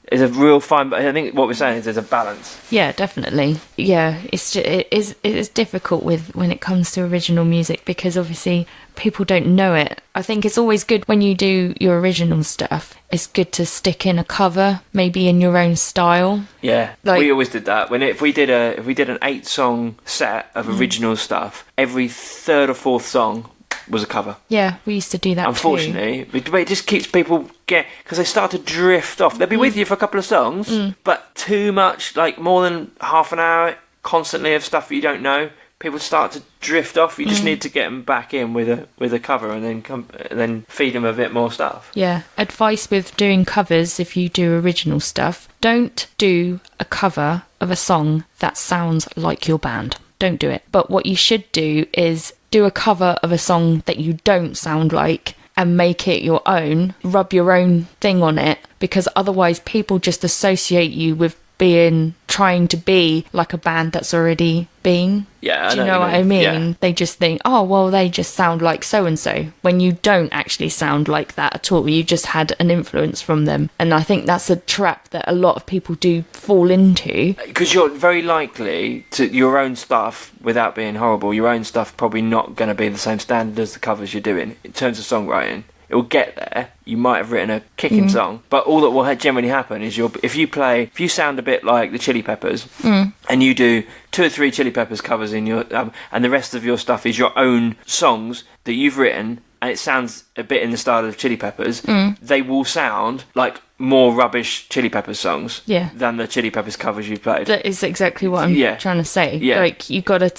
there's a real fine. I think what we're saying is there's a balance. Yeah, definitely. Yeah, it is difficult when it comes to original music, because obviously people don't know it. I think it's always good when you do your original stuff. It's good to stick in a cover, maybe in your own style. Yeah, we always did that. If we did an 8-song set of original stuff, every third or fourth song was a cover. Yeah, we used to do that. Unfortunately, but it just keeps people because they start to drift off. They'll be with you for a couple of songs, but too much, like more than half an hour constantly of stuff you don't know, people start to drift off. You just need to get them back in with a cover, and then feed them a bit more stuff. Yeah, advice with doing covers: if you do original stuff, don't do a cover of a song that sounds like your band. Don't do it. But what you should do is do a cover of a song that you don't sound like and make it your own. Rub your own thing on it, because otherwise people just associate you with trying to be like a band that's already been. Yeah, do you know what I mean? Yeah. They just think, they just sound like so and so, when you don't actually sound like that at all. You just had an influence from them, and I think that's a trap that a lot of people do fall into. Because you're very likely to your own stuff, without being horrible, your own stuff probably not going to be the same standard as the covers you're doing in terms of songwriting. It will get there. You might have written a kicking song, but all that will generally happen is if you sound a bit like the Chili Peppers, and you do 2 or 3 Chili Peppers covers in your and the rest of your stuff is your own songs that you've written, and it sounds a bit in the style of Chili Peppers, they will sound like more rubbish Chili Peppers songs than the Chili Peppers covers you've played. That is exactly what I'm trying to say. Yeah. Like, you got to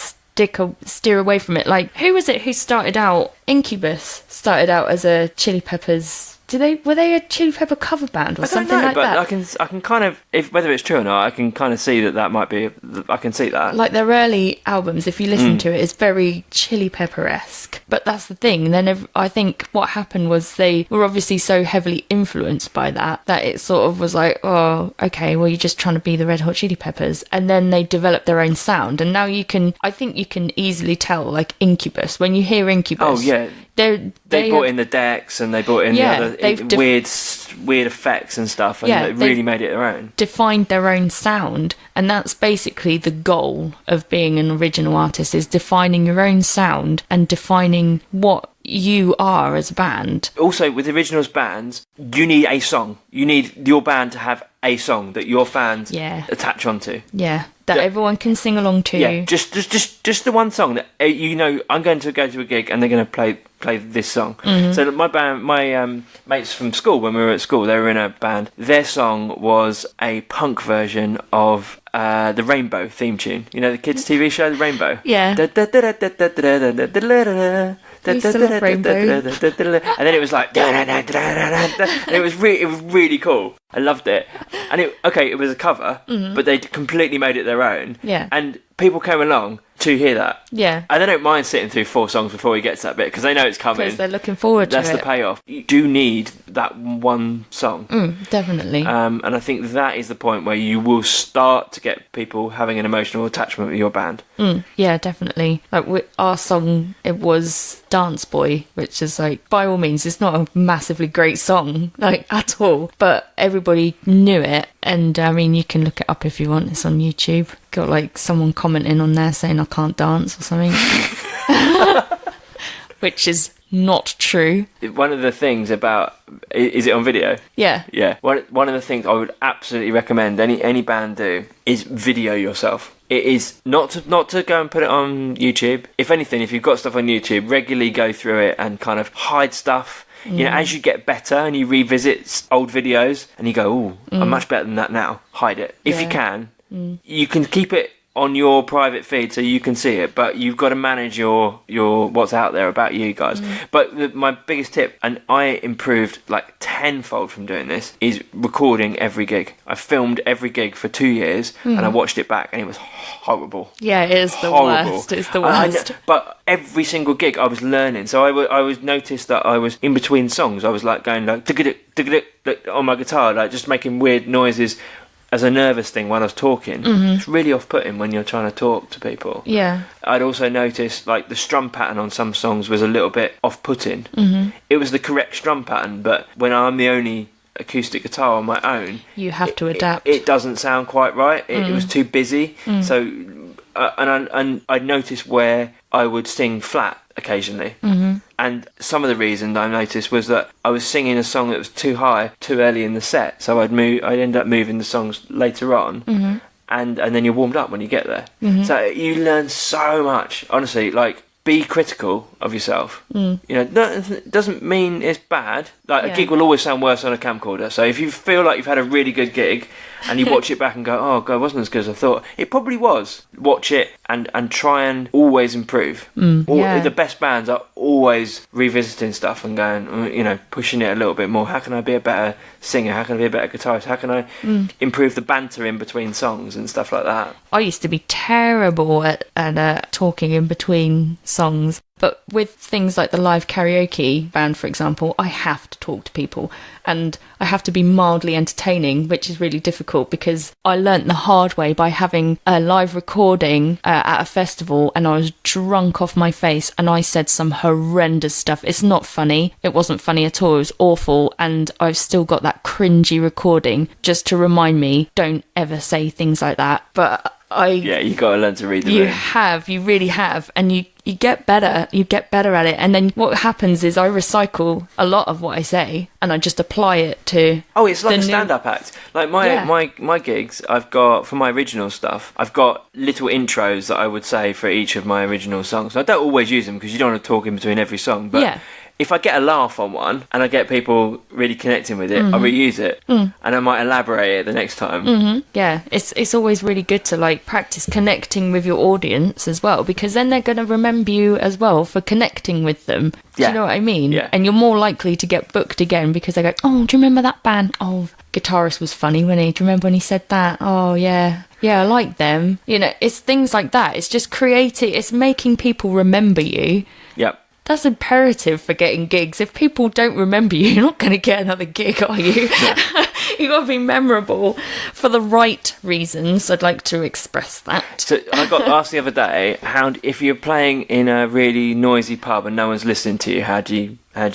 steer away from it. Like, who was it who started out? Incubus started out as a Chili Peppers. Were they a Chili Pepper cover band or something like that? I can kind of, whether it's true or not, I can kind of see that might be. I can see that. Like, their early albums, if you listen to it, it's very Chili Pepper-esque. But that's the thing. Then I think what happened was they were obviously so heavily influenced by that it sort of was like, oh, okay, well, you're just trying to be the Red Hot Chili Peppers. And then they developed their own sound. And now I think you can easily tell, like, Incubus. When you hear Incubus... Oh, yeah. They brought in the decks, and they brought in the other weird effects and stuff, and it really made it their own. Defined their own sound, and that's basically the goal of being an original artist, is defining your own sound and defining what you are as a band. Also, with originals bands, you need a song. You need your band to have a song that your fans attach onto. Yeah. That everyone can sing along to. Yeah, just the one song that I'm going to go to a gig and they're going to play play this song. So my band, my mates from school, when we were at school, they were in a band. Their song was a punk version of the Rainbow theme tune. You know, the kids' TV show, The Rainbow? Yeah. I used to love Rainbow. And then it was like, and it was really cool. I loved it. And it was a cover, but they completely made it their own. Yeah. And people came along to hear that. Yeah. And they don't mind sitting through 4 songs before we get to that bit, because they know it's coming. Because they're looking forward to it. That's the payoff. You do need that one song. Definitely. And I think that is the point where you will start to get people having an emotional attachment with your band. Yeah, definitely. Like our song, it was Dance Boy, which is like, by all means, it's not a massively great song, like at all, but everybody knew it. And I mean, you can look it up if you want. It's on YouTube. Got like someone commenting on there saying I can't dance or something, which is not true. One of the things about, is it on video? Yeah. Yeah. One of the things I would absolutely recommend any band do is video yourself. It is not to go and put it on YouTube. If anything, if you've got stuff on YouTube, regularly go through it and kind of hide stuff. You know, as you get better and you revisit old videos and you go, "Ooh, I'm much better than that now." Hide it if you can. You can keep it on your private feed so you can see it, but you've got to manage your what's out there about you guys. But my biggest tip, and I improved like tenfold from doing this, is recording every gig. I filmed every gig for 2 years and I watched it back and it was horrible. Yeah, it is the worst. It's the worst. But every single gig I was learning, so I was noticed that I was in between songs. I was like going like on my guitar, like just making weird noises as a nervous thing when I was talking. It's really off-putting when you're trying to talk to people. Yeah. I'd also noticed like the strum pattern on some songs was a little bit off-putting. It was the correct strum pattern, but when I'm the only acoustic guitar on my own, you have to adapt. It doesn't sound quite right. It was too busy. So and I'd noticed where I would sing flat occasionally. And some of the reason I noticed was that I was singing a song that was too high too early in the set, so I'd end up moving the songs later on. And then you're warmed up when you get there. So you learn so much, honestly. Like, be critical of yourself. You know, it doesn't mean it's bad. Like, a gig will always sound worse on a camcorder. So if you feel like you've had a really good gig and you watch it back and go, "Oh God, it wasn't as good as I thought," it probably was. Watch it and try and always improve. The best bands are always revisiting stuff and going, you know, pushing it a little bit more. How can I be a better singer? How can I be a better guitarist? How can I improve the banter in between songs and stuff like that? I used to be terrible at talking in between songs. But with things like the live karaoke band, for example, I have to talk to people and I have to be mildly entertaining, which is really difficult because I learnt the hard way by having a live recording at a festival and I was drunk off my face and I said some horrendous stuff. It's not funny. It wasn't funny at all. It was awful. And I've still got that cringy recording just to remind me, don't ever say things like that. But you got to learn to read the room. You really have. And you get better at it, and then what happens is I recycle a lot of what I say and I just apply it to it's like a stand-up act. Like my gigs, I've got, for my original stuff, I've got little intros that I would say for each of my original songs. I don't always use them because you don't want to talk in between every song, but if I get a laugh on one and I get people really connecting with it, I reuse it and I might elaborate it the next time. Yeah, it's always really good to like practice connecting with your audience as well, because then they're going to remember you as well for connecting with them. Do you know what I mean? Yeah. And you're more likely to get booked again because they go, "Oh, do you remember that band? Oh, guitarist was funny, wasn't he? Do you remember when he said that? Oh, yeah, I like them." You know, it's things like that. It's just creating, it's making people remember you. Yep. That's imperative for getting gigs. If people don't remember you, you're not going to get another gig, are you? No. You've got to be memorable for the right reasons. I'd like to express that. So I got asked the other day, if you're playing in a really noisy pub and no one's listening to you,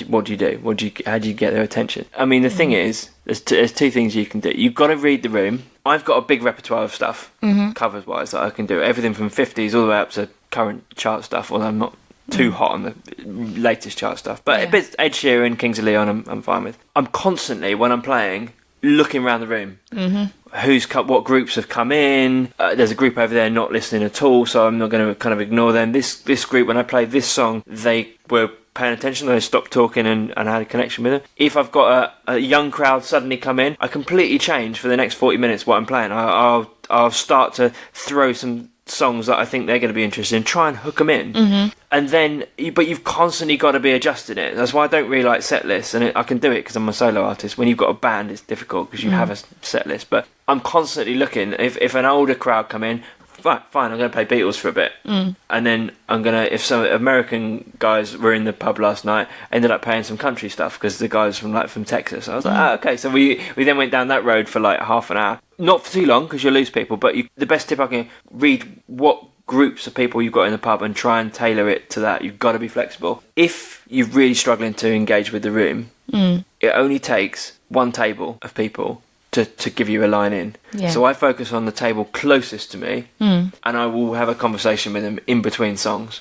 what do you do? How do you get their attention? I mean, the thing is, there's two things you can do. You've got to read the room. I've got a big repertoire of stuff, covers-wise, that I can do. Everything from 50s all the way up to current chart stuff, although I'm not too hot on the latest chart stuff. But if it's Ed Sheeran, Kings of Leon, I'm fine with. I'm constantly, when I'm playing, looking around the room. What groups have come in. There's a group over there not listening at all, so I'm not going to kind of ignore them. This group, when I played this song, they were paying attention, I stopped talking and I had a connection with them. If I've got a young crowd suddenly come in, I completely change for the next 40 minutes what I'm playing. I'll start to throw some songs that I think they're going to be interested in, try and hook them in, and then but you've constantly got to be adjusting it. That's why I don't really like set lists, and I can do it because I'm a solo artist. When you've got a band, it's difficult because you have a set list, but I'm constantly looking. If an older crowd come in, fine, I'm going to play Beatles for a bit, and then I'm going to, if some American guys were in the pub last night, ended up playing some country stuff because the guys from Texas. I was like, okay, so we then went down that road for like half an hour. Not for too long because you'll lose people, but the best tip I can read what groups of people you've got in the pub and try and tailor it to that. You've got to be flexible. If you're really struggling to engage with the room, it only takes one table of people to give you a line in. Yeah. So I focus on the table closest to me, and I will have a conversation with them in between songs.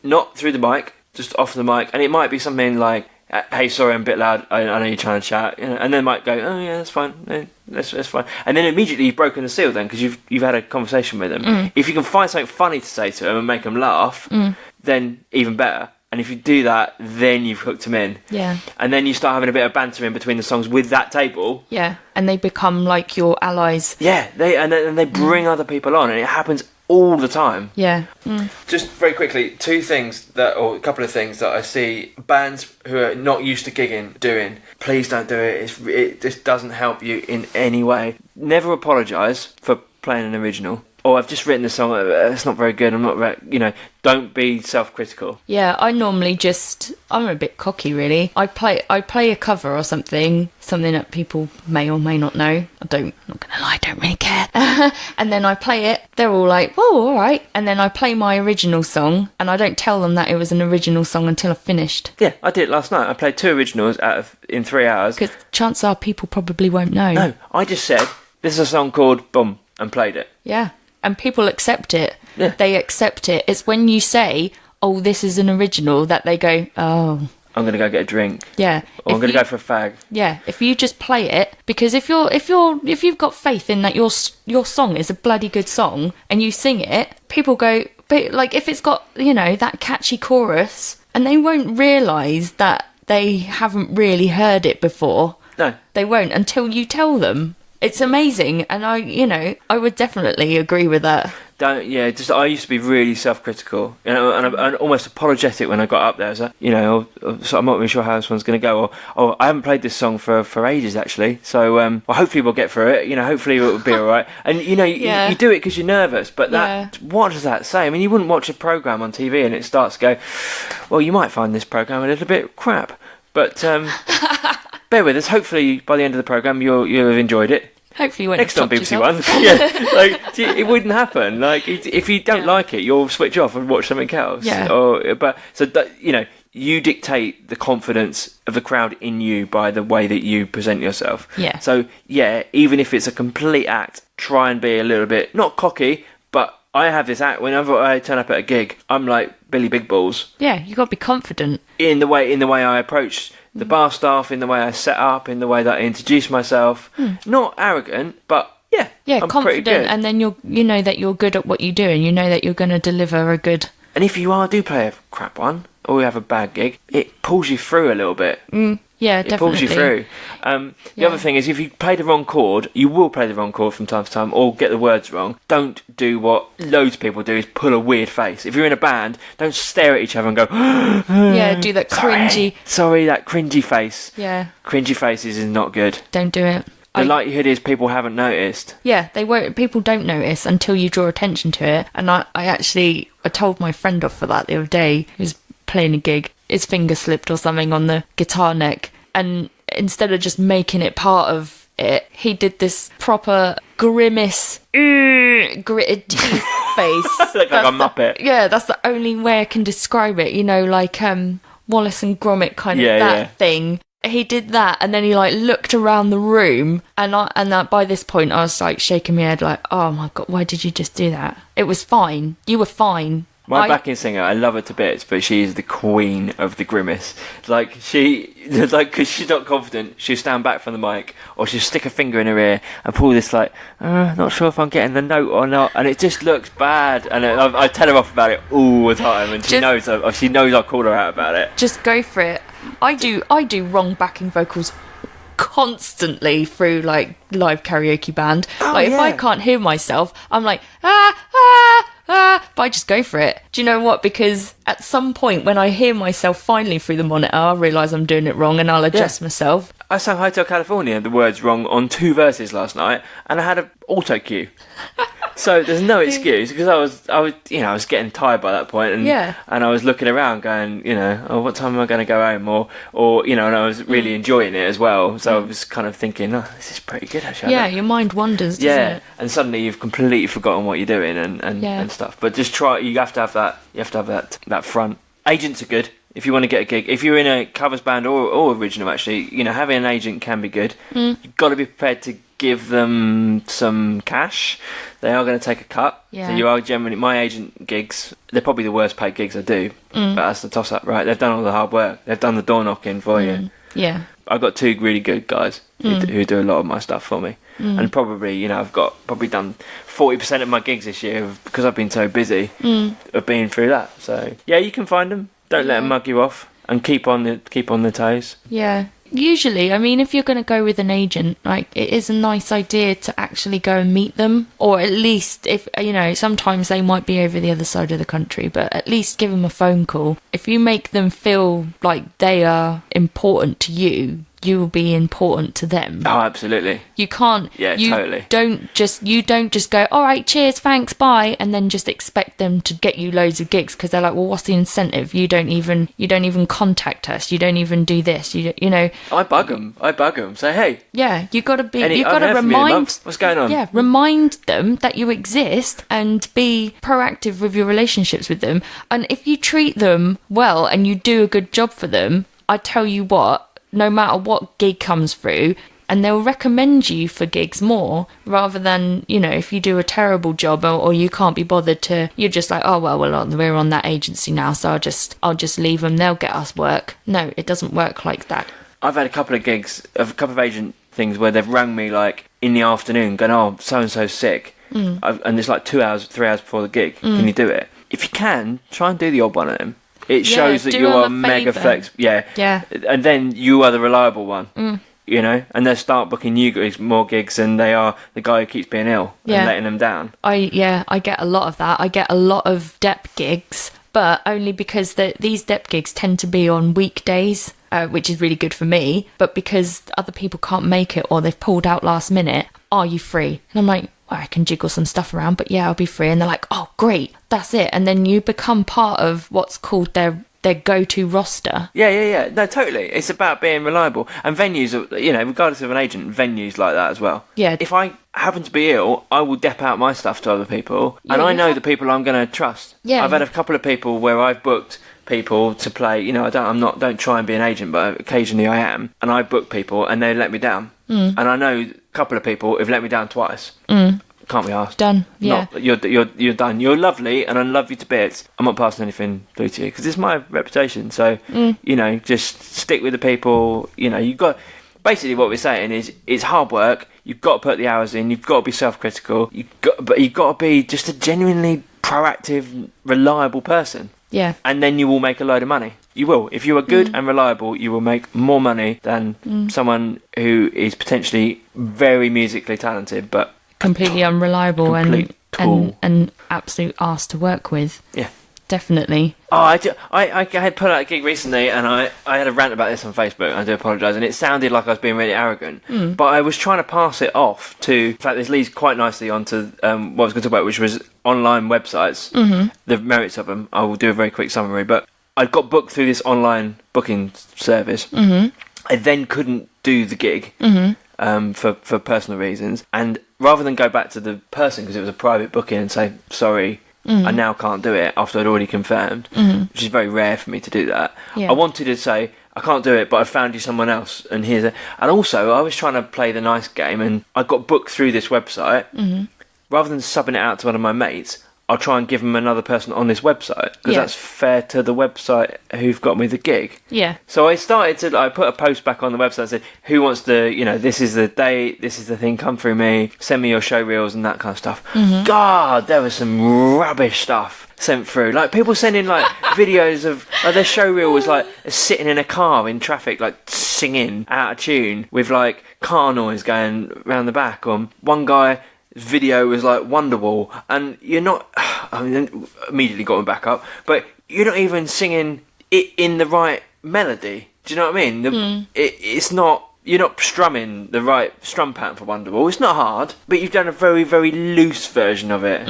Not through the mic, just off the mic, and it might be something like, hey, sorry, I'm a bit loud, I know you're trying to chat, and they might go, oh yeah, that's fine, that's fine, and then immediately you've broken the seal then, because you've had a conversation with them. If you can find something funny to say to them and make them laugh, then even better. And if you do that, then you've hooked them in. Yeah. And then you start having a bit of banter in between the songs with that table. Yeah. And they become like your allies. Yeah. They bring other people on, and it happens all the time. Yeah. Just very quickly, a couple of things that I see bands who are not used to gigging doing. Please don't do it. It just doesn't help you in any way. Never apologise for playing an original. Oh, I've just written this song, it's not very good, I'm not, don't be self-critical. Yeah, I normally I'm a bit cocky really. I play a cover or something that people may or may not know. I'm not going to lie, I don't really care. And then I play it, they're all like, whoa, alright. And then I play my original song, and I don't tell them that it was an original song until I've finished. Yeah, I did it last night. I played 2 originals in 3 hours. Because chances are people probably won't know. No, I just said, this is a song called Boom, and played it. Yeah. And people accept it. Yeah. They accept it. It's when you say, oh, this is an original, that they go, oh. I'm going to go get a drink. Yeah. Or I'm going to go for a fag. Yeah. If you just play it, because if you've got faith in that your song is a bloody good song and you sing it, people go, but like if it's got, that catchy chorus, and they won't realise that they haven't really heard it before. No. They won't until you tell them. It's amazing, and I would definitely agree with that. I used to be really self-critical, and almost apologetic when I got up there. I was like, so I'm not really sure how this one's going to go, or I haven't played this song for ages actually. So, well, hopefully we'll get through it. Hopefully it will be all right. And you do it because you're nervous, but what does that say? I mean, you wouldn't watch a program on TV and it starts to go, well, you might find this program a little bit crap, but. Bear with us. Hopefully, by the end of the programme, you'll have enjoyed it. Hopefully, you won't. Next on BBC One. Yeah, it wouldn't happen. Like, if you don't like it, you'll switch off and watch something else. Yeah. You dictate the confidence of the crowd in you by the way that you present yourself. Yeah. So even if it's a complete act, try and be a little bit not cocky, but I have this act whenever I turn up at a gig. I'm like Billy Big Balls. Yeah, you got to be confident in the way I approach the bar staff, in the way I set up, in the way that I introduce myself. Not arrogant, but I'm confident, and then you know that you're good at what you do, and you know that you're going to deliver a good. And if you do play a crap one, or you have a bad gig, it pulls you through a little bit. Yeah, it definitely. pulls you through. The other thing is, if you play the wrong chord, you will play the wrong chord from time to time, or get the words wrong. Don't do what loads of people do, is pull a weird face. If you're in a band, don't stare at each other and go, do that cringy. Sorry, that cringy face. Yeah. Cringy faces is not good. Don't do it. The likelihood is people haven't noticed. Yeah, they won't. People don't notice until you draw attention to it. And I told my friend off for that the other day. He was playing a gig. His finger slipped or something on the guitar neck, and instead of just making it part of it, he did this proper grimace, gritted teeth face. Like a Muppet. That's the only way I can describe it. Like Wallace and Gromit kind of thing. He did that, and then he looked around the room, and by this point I was shaking my head oh my god, why did you just do that? It was fine. You were fine. My backing singer, I love her to bits, but she is the queen of the grimace. Because she's not confident, she'll stand back from the mic, or she'll stick a finger in her ear and pull this not sure if I'm getting the note or not, and it just looks bad. And I tell her off about it all the time, and she knows I'll call her out about it. Just go for it. I do wrong backing vocals constantly through like live karaoke band. If I can't hear myself, I'm like but I just go for it. Do you know what? Because at some point when I hear myself finally through the monitor, I'll realise I'm doing it wrong and I'll adjust myself. I sang Hotel California, the words wrong on 2 verses last night, and I had an auto cue. So there's no excuse, because I was getting tired by that point, and I was looking around going, what time am I going to go home, or and I was really enjoying it as well. So I was kind of thinking, this is pretty good actually. Yeah, your mind wanders, doesn't it? And suddenly you've completely forgotten what you're doing and stuff. But just try. You have to have that. You have to have that front. Agents are good. If you want to get a gig, if you're in a covers band or original, actually, having an agent can be good. You've got to be prepared to give them some cash. They are going to take a cut. So you are generally, my agent gigs, they're probably the worst paid gigs I do. But that's the toss up, right? They've done all the hard work. They've done the door knocking for you. Yeah. I've got 2 really good guys who do a lot of my stuff for me. And probably, I've probably done 40% of my gigs this year because I've been so busy of being through that. So yeah, you can find them. Don't let them mug you off, and keep on the toes. Yeah. Usually, I mean, if you're going to go with an agent, like, it is a nice idea to actually go and meet them, or at least, if sometimes they might be over the other side of the country, but at least give them a phone call. If you make them feel like they are important to you, you will be important to them. Oh, absolutely. You can't. Yeah, totally. You don't just go, all right, cheers, thanks, bye, and then just expect them to get you loads of gigs, because they're like, well, what's the incentive? You don't even contact us. You don't even do this. I bug them. Say, hey. Yeah, you got to remind. What's going on? Yeah, remind them that you exist and be proactive with your relationships with them. And if you treat them well and you do a good job for them, I tell you what, no matter what gig comes through, and they'll recommend you for gigs more, rather than, if you do a terrible job or you can't be bothered to, you're just like, oh, well, we're on that agency now, so I'll just leave them, they'll get us work. No, it doesn't work like that. I've had a couple of gigs, a couple of agent things where they've rang me like in the afternoon going, oh, so-and-so's sick. And it's like 2 hours, 3 hours before the gig. Can you do it? If you can, try and do the odd one of them. It shows that you are mega flex. Yeah. And then you are the reliable one. And they'll start booking more gigs than they are the guy who keeps being ill and letting them down. I get a lot of that. I get a lot of dep gigs, but only because these dep gigs tend to be on weekdays, which is really good for me. But because other people can't make it or they've pulled out last minute, are you free? And I'm like, well, I can jiggle some stuff around, but yeah, I'll be free. And they're like, oh, great, that's it. And then you become part of what's called their go-to roster. Yeah. No, totally. It's about being reliable. And venues, regardless of an agent, venues like that as well. Yeah. If I happen to be ill, I will dep out my stuff to other people, and I know the people I'm going to trust. Yeah. I've had a couple of people where I've booked people to play. Don't try and be an agent, but occasionally I am, and I book people and they let me down. And I know a couple of people have let me down twice. Can't be asked. Done. Yeah. You're done. You're lovely, and I love you to bits. I'm not passing anything through to you because it's my reputation. So just stick with the people. You got. Basically, what we're saying is it's hard work. You've got to put the hours in. You've got to be self-critical. But you've got to be just a genuinely proactive, reliable person. Yeah. And then you will make a load of money. You will. If you are good and reliable, you will make more money than someone who is potentially very musically talented, but completely unreliable and absolute arse to work with. Yeah. Definitely. Oh, I had put out a gig recently, and I had a rant about this on Facebook. I do apologise, and it sounded like I was being really arrogant. But I was trying to pass it off to. In fact, this leads quite nicely onto what I was going to talk about, which was online websites. The merits of them. I will do a very quick summary. But I got booked through this online booking service. I then couldn't do the gig for personal reasons, and rather than go back to the person because it was a private booking and say sorry. I now can't do it after I'd already confirmed, which is very rare for me to do that. Yeah. I wanted to say, I can't do it, but I found you someone else, and and also, I was trying to play the nice game, and I got booked through this website. Rather than subbing it out to one of my mates, I'll try and give them another person on this website, because Yeah. that's fair to the website who've got me the gig. Yeah. So I put a post back on the website and said, who wants to, this is the date, this is the thing, come through me, send me your show reels and that kind of stuff. God, there was some rubbish stuff sent through. Like, people sending, like, videos of, their show reel was, like, sitting in a car in traffic, like, singing out of tune with, like, car noise going round the back. One guy's video was, like, Wonderwall, and you're not, immediately got him back up, but you're not even singing it in the right melody. Do you know what I mean? It's not, you're not strumming the right strum pattern for Wonderwall. It's not hard, but you've done a very, very loose version of it.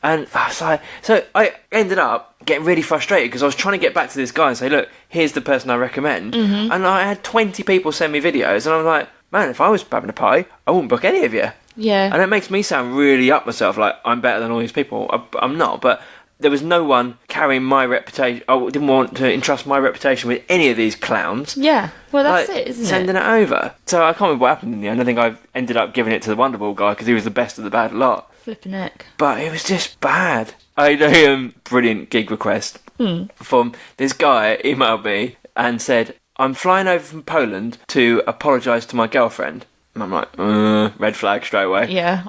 And I was like, so I ended up getting really frustrated because I was trying to get back to this guy and say, look, here's the person I recommend. And I had 20 people send me videos, and I was like, man, if I was having a party, I wouldn't book any of you. Yeah. And it makes me sound really up myself, like I'm better than all these people. I'm not, but there was no one carrying my reputation. I didn't want to entrust my reputation with any of these clowns. Yeah. Well, that's Like, it, isn't sending it over. So I can't remember what happened in the end. I think I ended up giving it to the Wonderwall guy because he was the best of the bad lot. Flipping heck. But it was just bad. I had a brilliant gig request from this guy emailed me and said, I'm flying over from Poland to apologise to my girlfriend. And I'm like, red flag straight away. Yeah.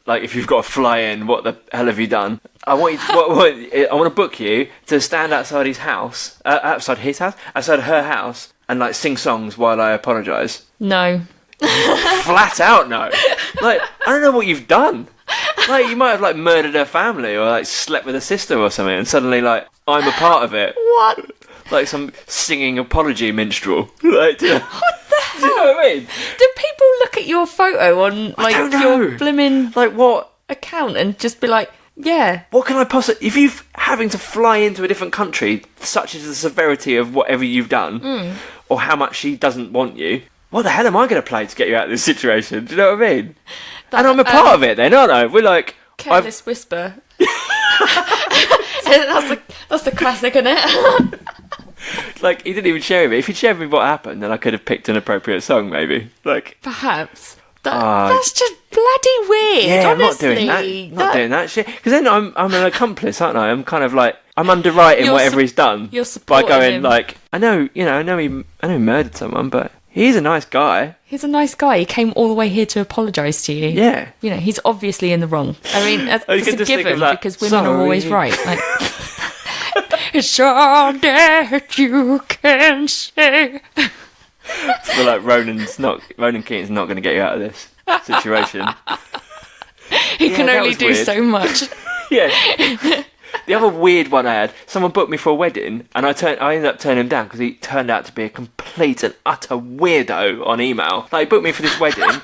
Like, if you've got to fly in, what the hell have you done? I want to book you to stand outside his house, outside her house, and like sing songs while I apologise. No. Flat out no. Like, I don't know what you've done. Like, you might have like murdered her family or like slept with her sister or something, and suddenly like I'm a part of it. What? Like some singing apology minstrel. Like, do you know, What the hell? do you know what I mean? Do people look at your photo on I don't like know. your blimmin' Like, what? account and just be like, yeah. What can I possibly... If you're having to fly into a different country, such as the severity of whatever you've done, or how much she doesn't want you, what the hell am I going to play to get you out of this situation? Do you know what I mean? And I'm a part of it then, aren't I? We're like... Careless whisper. that's the classic, isn't it? Like, he didn't even share with me. If he'd shared with me what happened, then I could have picked an appropriate song, maybe. Like... Perhaps. That's just bloody weird. Yeah, honestly. I'm not doing that shit. Because then I'm an accomplice, aren't I? I'm kind of like, I'm underwriting whatever he's done. You're by supporting going him. like, I know he murdered someone, but he's a nice guy. He's a nice guy. He came all the way here to apologise to you. Yeah. You know, he's obviously in the wrong. I mean, that's Oh, you a can just think given of that, because women are always sorry. right. Like, it's all that you can say. I feel like Ronan Keating's not going to get you out of this situation. He can that only was do weird. so much. Yeah. The other weird one I had, someone booked me for a wedding, and I ended up turning him down because he turned out to be a complete and utter weirdo on email. Like, he booked me for this wedding,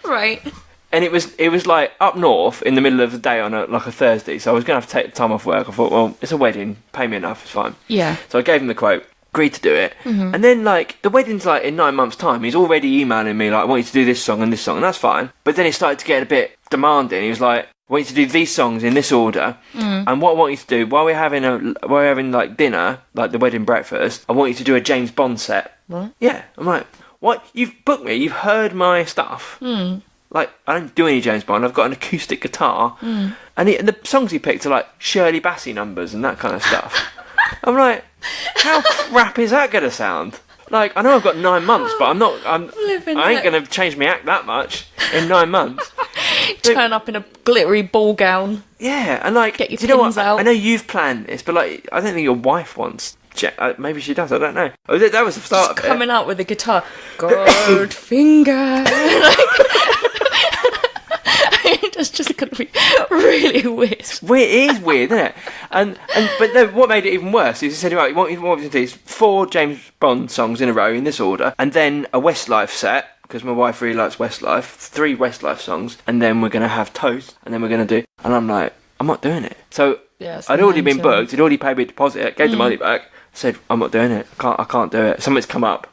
Right. and it was like up north in the middle of the day on a Thursday, so I was going to have to take the time off work. I thought, well, it's a wedding, pay me enough, it's fine. Yeah. So I gave him the quote, agreed to do it, and then like the wedding's like in 9 months' time. He's already emailing me like, I want you to do this song, and that's fine. But then he started to get a bit demanding. He was like, I want you to do these songs in this order, and what I want you to do while we're having like dinner, like the wedding breakfast, I want you to do a James Bond set. What? Yeah, I'm like, what? You've booked me. You've heard my stuff. Like, I don't do any James Bond. I've got an acoustic guitar, and the songs he picked are like Shirley Bassey numbers and that kind of stuff. I'm like, how crap is that going to sound? Like, I know I've got 9 months, but I ain't going to change my act that much in 9 months. Turn up in a glittery ball gown. Yeah, and like, Get your do you know pins what? out. I know you've planned this, but like, I don't think your wife wants. Maybe she does. I don't know. Oh, that was the start of it. Coming out with a guitar. Goldfinger. That's just going to be really weird. It is weird, isn't it? But no, what made it even worse is he said, right, you want me to do is 4 James Bond songs in a row in this order, and then a Westlife set, because my wife really likes Westlife, 3 Westlife songs, and then we're going to have Toast, and then we're going to do... And I'm like, I'm not doing it. So Yeah, I'd already been booked, he'd already paid me a deposit, gave the money back, said, I'm not doing it. I can't do it. Something's come up,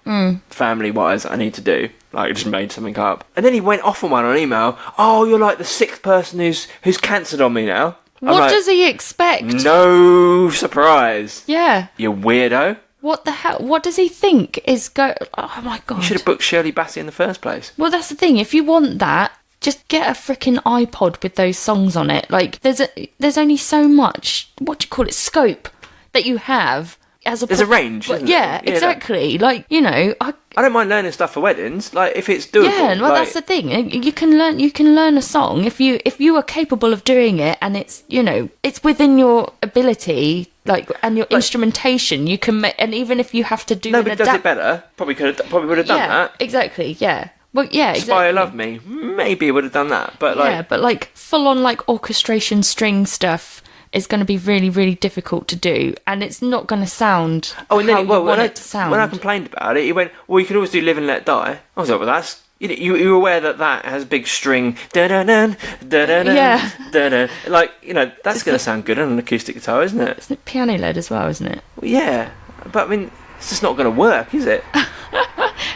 family-wise, I need to do. Like, I just made something up. And then he went off on one on email, oh, you're like the 6th person who's cancelled on me now. I'm What like, does he expect? no surprise. Yeah. You weirdo. What the hell? What does he think is go? Oh my god! You should have booked Shirley Bassey in the first place. Well, that's the thing. If you want that, just get a freaking iPod with those songs on it. Like, there's only so much, what do you call it, scope that you have. There's a range, isn't yeah, there? exactly. Like, you know, I don't mind learning stuff for weddings. Like, if it's doable. Yeah, well, that's the thing. You can learn a song if you are capable of doing it, and it's, you know, it's within your ability, like, and your instrumentation. You can and even if you have to do nobody does it better. Probably would have done that. Exactly. Yeah. Well, yeah, exactly. Spire Love Me, maybe would have done that, but like, yeah, but like full on like orchestration string stuff is going to be really, really difficult to do, and it's not going to sound how you want it to sound. When I complained about it, he went, "Well, you can always do Live and Let Die." I was like, "Well, that's you're aware that has big string, da-da-da, da-da-da, yeah, da-da." Like, you know, that's going to sound good on an acoustic guitar, isn't it? Isn't it piano led as well, isn't it? Well, yeah, but I mean, it's just not going to work, is it?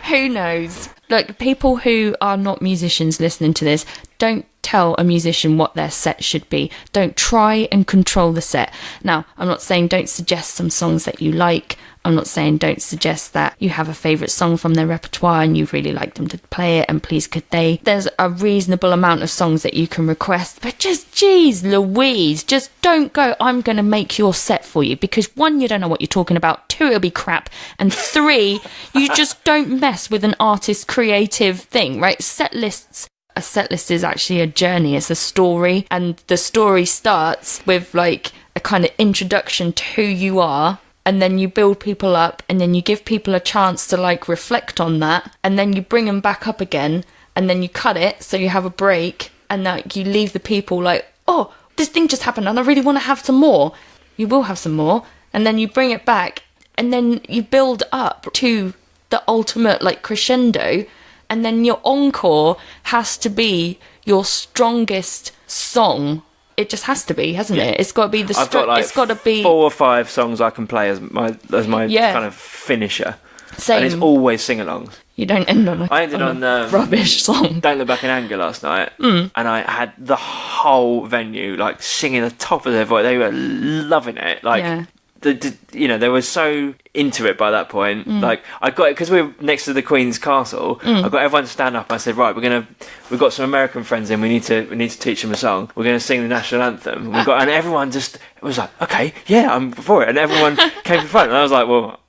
Who knows? Look, people who are not musicians listening to this, don't tell a musician what their set should be. Don't try and control the set. Now, I'm not saying don't suggest some songs that you like. I'm not saying don't suggest that you have a favourite song from their repertoire and you really like them to play it, and please could they. There's a reasonable amount of songs that you can request, but just, geez Louise, just don't go, I'm going to make your set for you, because 1, you don't know what you're talking about, 2, it'll be crap, and 3, you just don't mess with an artist's creative thing, right? A set list is actually a journey, it's a story, and the story starts with like a kind of introduction to who you are, and then you build people up, and then you give people a chance to like reflect on that, and then you bring them back up again, and then you cut it so you have a break, and like you leave the people like, oh, this thing just happened and I really want to have some more. You will have some more, and then you bring it back, and then you build up to the ultimate like crescendo, and then your encore has to be your strongest song. It just has to be, hasn't it? It's got to be the. It's got to be 4 or 5 songs I can play as my kind of finisher. Same. And it's always sing-alongs. You don't end on a rubbish song. Don't Look Back in Anger last night, and I had the whole venue like singing the top of their voice. They were loving it. Like. Yeah. They were so into it by that point. Like, I got it because we were next to the Queen's Castle. I got everyone to stand up. I said, right, we've got some American friends in. We need to teach them a song. We're gonna sing the national anthem. And everyone just was like, okay, yeah, I'm for it. And everyone came to front. And I was like, well,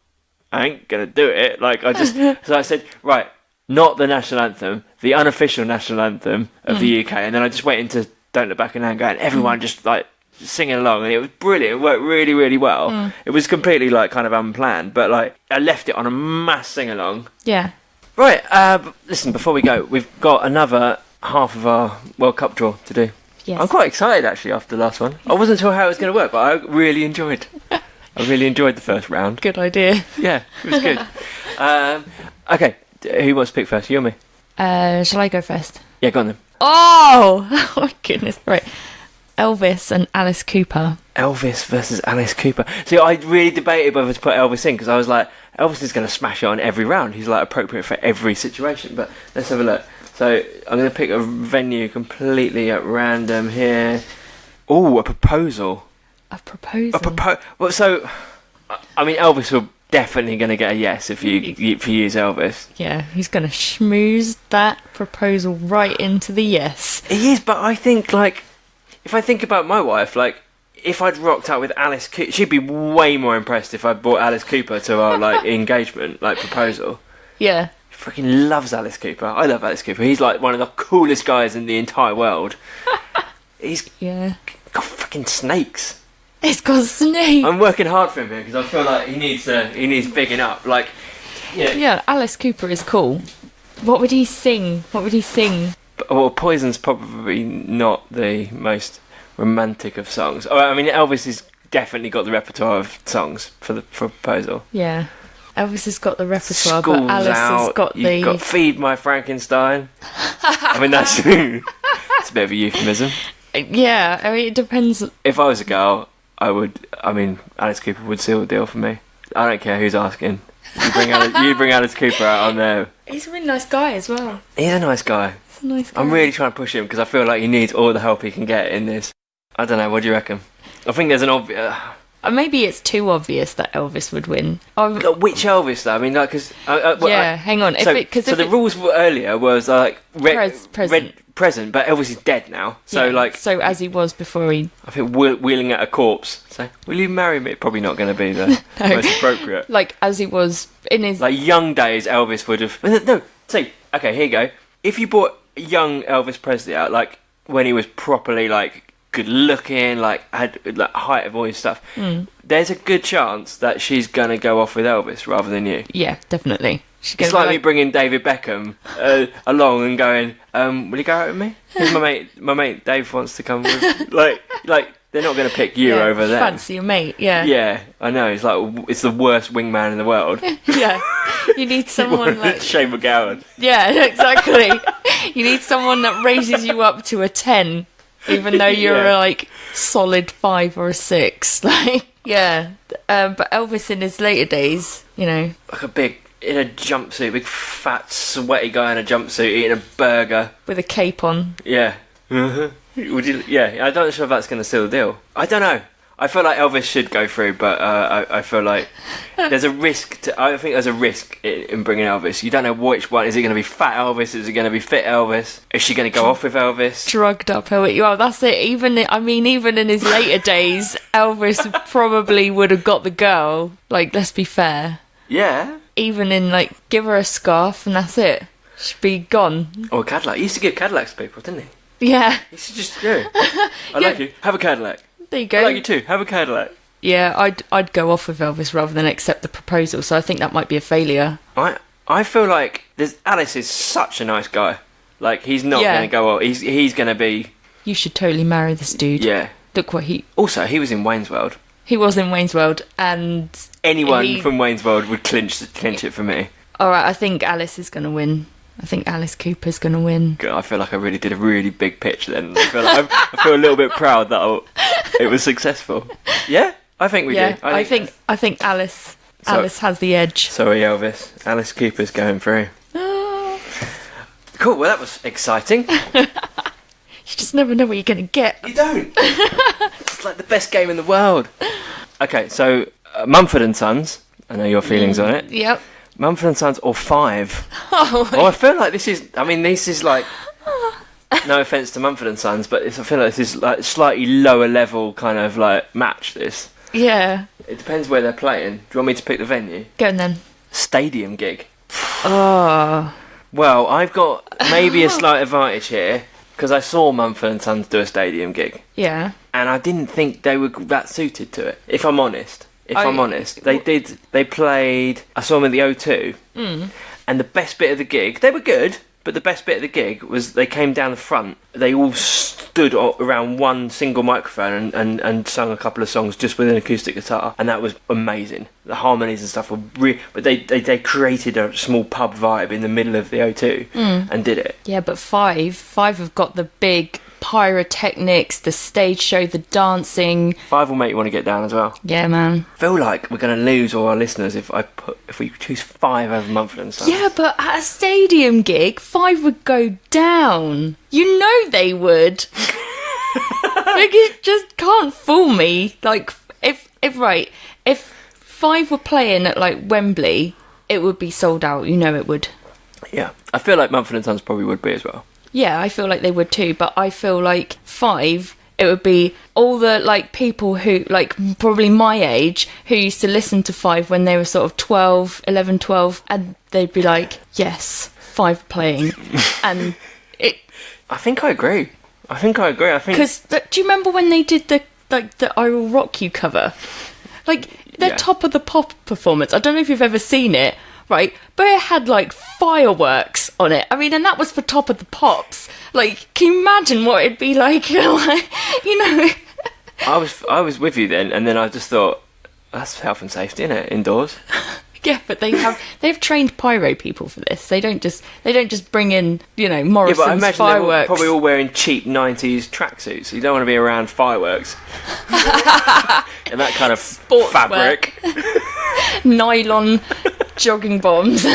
I ain't gonna do it. Like, so I said, right, not the national anthem, the unofficial national anthem of the UK. And then I just went into Don't Look Back in Anger, and everyone just like. Singing along, and it was brilliant. It worked really, really well. It was completely like kind of unplanned, but like I left it on a mass sing along. Yeah. Right. Listen, before we go, we've got another half of our World Cup draw to do. Yes. I'm quite excited actually after the last one. I wasn't sure how it was going to work, but I really enjoyed the first round. Good idea. Yeah, it was good. Okay, who wants to pick first? You or me? Shall I go first? Yeah, go on then. Oh my goodness! Right. Elvis and Alice Cooper. Elvis versus Alice Cooper. See, I really debated whether to put Elvis in, because I was like, Elvis is going to smash it on every round. He's like appropriate for every situation. But let's have a look. So I'm going to pick a venue completely at random here. Oh, a proposal. A proposal. Well, so I mean, Elvis will definitely going to get a yes if you use Elvis. Yeah, he's going to schmooze that proposal right into the yes. He is, but I think like. If I think about my wife, like, if I'd rocked out with Alice Cooper, she'd be way more impressed if I brought Alice Cooper to our, like, engagement, like, proposal. Yeah. She freaking loves Alice Cooper. I love Alice Cooper. He's, like, one of the coolest guys in the entire world. He's got freaking snakes. He's got snakes. I'm working hard for him here, because I feel like he needs bigging up. Like, yeah, Alice Cooper is cool. What would he sing? Well, Poison's probably not the most romantic of songs. Oh, I mean, Elvis has definitely got the repertoire of songs for proposal. Yeah, Elvis has got the repertoire, but Alice has got You've got Feed My Frankenstein. I mean, it's a bit of a euphemism. Yeah, I mean, it depends. If I was a girl, Alice Cooper would seal the deal for me. I don't care who's asking. You bring Alice Cooper out on there. He's a really nice guy as well. He's a nice guy. Nice guy. I'm really trying to push him because I feel like he needs all the help he can get in this. I don't know, what do you reckon? I think there's an obvious... Maybe it's too obvious that Elvis would win. Like, which Elvis though? I mean, like, because hang on. The rules earlier was like present. Present, but Elvis is dead now. So as he was before he. I think wheeling at a corpse. So, will you marry me? Probably not going to be the most appropriate. Like as he was in his young days, Elvis would have. No, see, okay, here you go. If you brought young Elvis Presley out, like when he was properly like good looking, like had like height of all his stuff, there's a good chance that she's gonna go off with Elvis rather than you. Yeah, definitely. It's like me bringing David Beckham along and going, will you go out with me? Here's my mate Dave wants to come with. Like they're not going to pick you over there. Fancy your mate, yeah. Yeah, I know. It's the worst wingman in the world. Yeah, you need someone like Shane McGowan. Yeah, exactly. You need someone that raises you up to a 10, even though you're like solid 5 or a 6. Like, yeah. But Elvis in his later days, like a big. In a jumpsuit, big fat sweaty guy in a jumpsuit eating a burger with a cape on. Yeah. Would you? Yeah. I don't know if that's going to seal the deal. I don't know. I feel like Elvis should go through, but I feel like there's a risk. I think there's a risk in bringing Elvis. You don't know which one. Is it going to be fat Elvis? Is it going to be fit Elvis? Is she going to go off with Elvis? Drugged up Elvis. Well, that's it. Even in his later days, Elvis probably would have got the girl. Like, let's be fair. Yeah. Even in, like, give her a scarf and that's it. She'd be gone. Or a Cadillac. He used to give Cadillacs to people, didn't he? Yeah. He used to just go. I like you. Have a Cadillac. There you go. I like you too. Have a Cadillac. Yeah, I'd go off with Elvis rather than accept the proposal, so I think that might be a failure. I feel like Alice is such a nice guy. Like, he's not going to go off. He's going to be... You should totally marry this dude. Yeah. Look what he... Also, he was in Wayne's World. He was in Wayne's World, and... Anyone from Wayne's World would clinch it for me. Alright, I think Alice is going to win. I think Alice Cooper's going to win. God, I feel like I really did a really big pitch then. I feel a little bit proud that it was successul. Yeah? I think we did. I think Alice has the edge. Sorry, Elvis. Alice Cooper's going through. Oh. Cool, well that was exciting. You just never know what you're going to get. You don't. It's like the best game in the world. Okay, so Mumford & Sons. I know your feelings on it. Yep. Mumford & Sons or Five. Oh, I feel like this is like... No offence to Mumford & Sons, but I feel like this is like slightly lower level kind of like match, this. Yeah. It depends where they're playing. Do you want me to pick the venue? Go on then. Stadium gig. Oh. Well, I've got maybe a slight advantage here, because I saw Mumford & Sons do a stadium gig. Yeah. And I didn't think they were that suited to it, if I'm honest. They played... I saw them at the O2, and the best bit of the gig... They were good, but the best bit of the gig was they came down the front. They all stood around one single microphone and sung a couple of songs just with an acoustic guitar, and that was amazing. The harmonies and stuff were but they created a small pub vibe in the middle of the O2 and did it. Yeah, but Five have got the big pyrotechnics, the stage show, the dancing. Five will make you want to get down as well. Yeah, man. I feel like we're going to lose all our listeners if we choose Five over Mumford & Sons. Yeah, but at a stadium gig, Five would go down. You know they would. Like, you just can't fool me. Like, if Five were playing at like Wembley, it would be sold out. You know it would. Yeah, I feel like Mumford & Sons probably would be as well. Yeah, I feel like they would too, but I feel like Five, it would be all the, like, people who, like, probably my age, who used to listen to Five when they were sort of 12, and they'd be like, yes, Five playing. And it... I think I agree. Because, do you remember when they did the I Will Rock You cover? Like, their Top of the Pop performance, I don't know if you've ever seen it, right, but it had like fireworks on it. I mean, and that was for Top of the Pops. Like, can you imagine what it'd be like? You know. I was with you then, and then I just thought, that's health and safety, isn't it? Indoors. Yeah, but they've trained pyro people for this. They don't just bring in, Morrison's but I imagine fireworks. They were probably all wearing cheap 90s tracksuits. You don't want to be around fireworks. And that kind of sports fabric. Nylon jogging bombs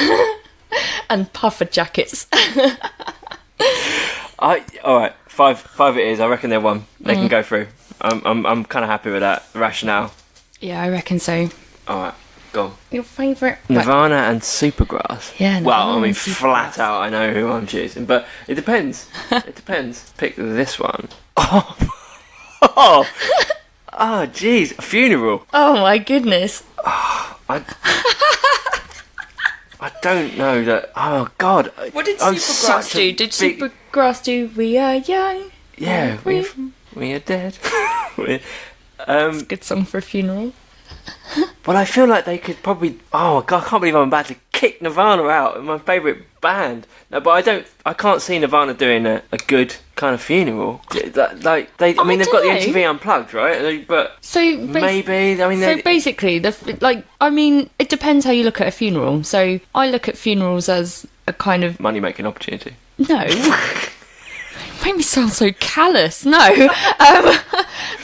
and puffer jackets. All right, five it is. I reckon they're one. They can go through. I'm kind of happy with that rationale. Yeah, I reckon so. All right, go on. Your favourite? Nirvana and Supergrass. Yeah, well, Nirvana I mean, and flat Supergrass. out, I know who I'm choosing, but it depends. It depends. Pick this one. Oh, jeez, a funeral. Oh my goodness. I don't know that. Oh God. What did I'm Supergrass such a do? Did big- Supergrass do We Are Young? Yeah, we are dead. It's a good song for a funeral. Well, I feel like they could probably. Oh God, I can't believe I'm about to kick Nirvana out. My favourite band. No, but I can't see Nirvana doing a good kind of funeral. Like I mean, they've got the MTV Unplugged, right? But So maybe. I mean, so basically, it depends how you look at a funeral. So I look at funerals as a kind of money making opportunity. no. Make me sound so callous. No,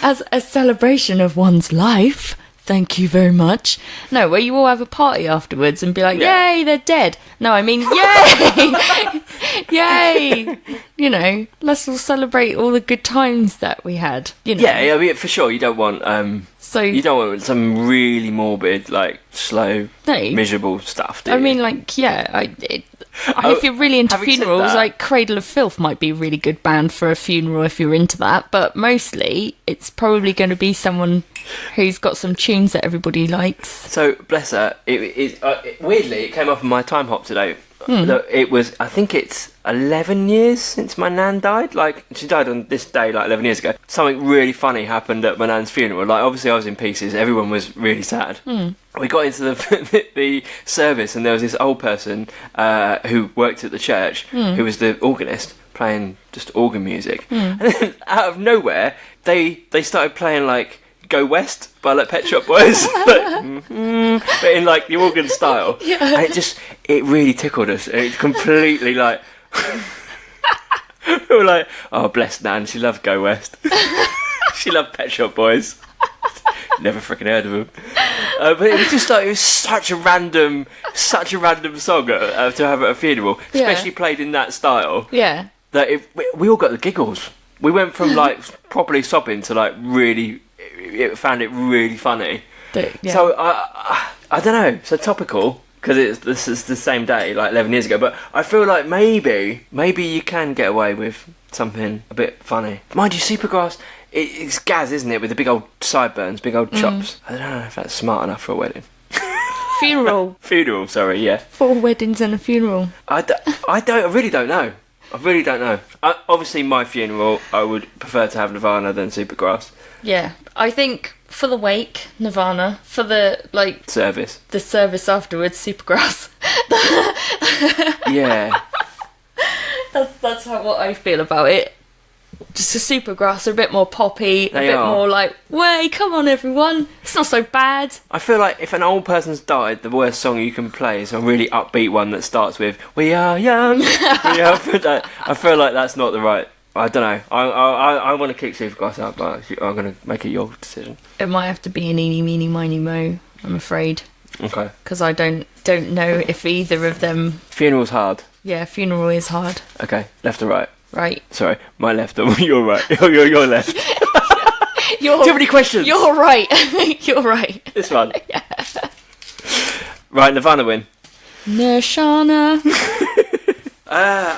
as a celebration of one's life. Thank you very much. No, where you all have a party afterwards and be like, yay, they're dead. No, I mean, yay! Yay! You know, let's all celebrate all the good times that we had. You know? Yeah, I mean, for sure, you don't want you don't want some really morbid, like slow, miserable stuff. Do you? I mean, like, if you're really into funerals, like Cradle of Filth might be a really good band for a funeral if you're into that. But mostly, it's probably going to be someone who's got some tunes that everybody likes. So, bless her. Weirdly, it came up in my time hop today. It was, I think it's 11 years since my nan died. Like, she died on this day, like 11 years ago. Something really funny happened at my nan's funeral. Like, obviously I was in pieces. Everyone was really sad. We got into the service, and there was this old person who worked at the church, who was the organist, playing just organ music. And then, out of nowhere, they started playing, like, Go West by like Pet Shop Boys, but in like the organ style, and it really tickled us. It completely like we were like, oh bless Nan, she loved Go West, she loved Pet Shop Boys. Never freaking heard of them, but it was just like it was such a random song to have at a funeral, especially played in that style. Yeah, that we all got the giggles. We went from like properly sobbing to like really. Found it really funny. So I don't know. So topical because this is the same day, like 11 years ago. But I feel like maybe you can get away with something a bit funny. Mind you, Supergrass, it's Gaz, isn't it, with the big old sideburns, big old chops. I don't know if that's smart enough for a wedding. Funeral. Sorry, yeah. 4 weddings and a funeral. I really don't know. Obviously, my funeral, I would prefer to have Nirvana than Supergrass. Yeah, I think for the wake, Nirvana. For the service, afterwards, Supergrass. Yeah, that's what I feel about it. Just a Supergrass, a bit more poppy, more like, way, come on everyone, it's not so bad. I feel like if an old person's died, the worst song you can play is a really upbeat one that starts with "We are young." I feel like that's not the right. I don't know. I want to kick Supergrass out, but I'm going to make it your decision. It might have to be an eeny, meeny, miny, mo, I'm afraid. Okay. Because I don't know if either of them... Funeral's hard. Yeah, funeral is hard. Okay, left or right? Right. Sorry, my left or your right? Your left. Too many questions. You're right. You're right. This one. Yeah. Right, Nirvana win. Nirvana.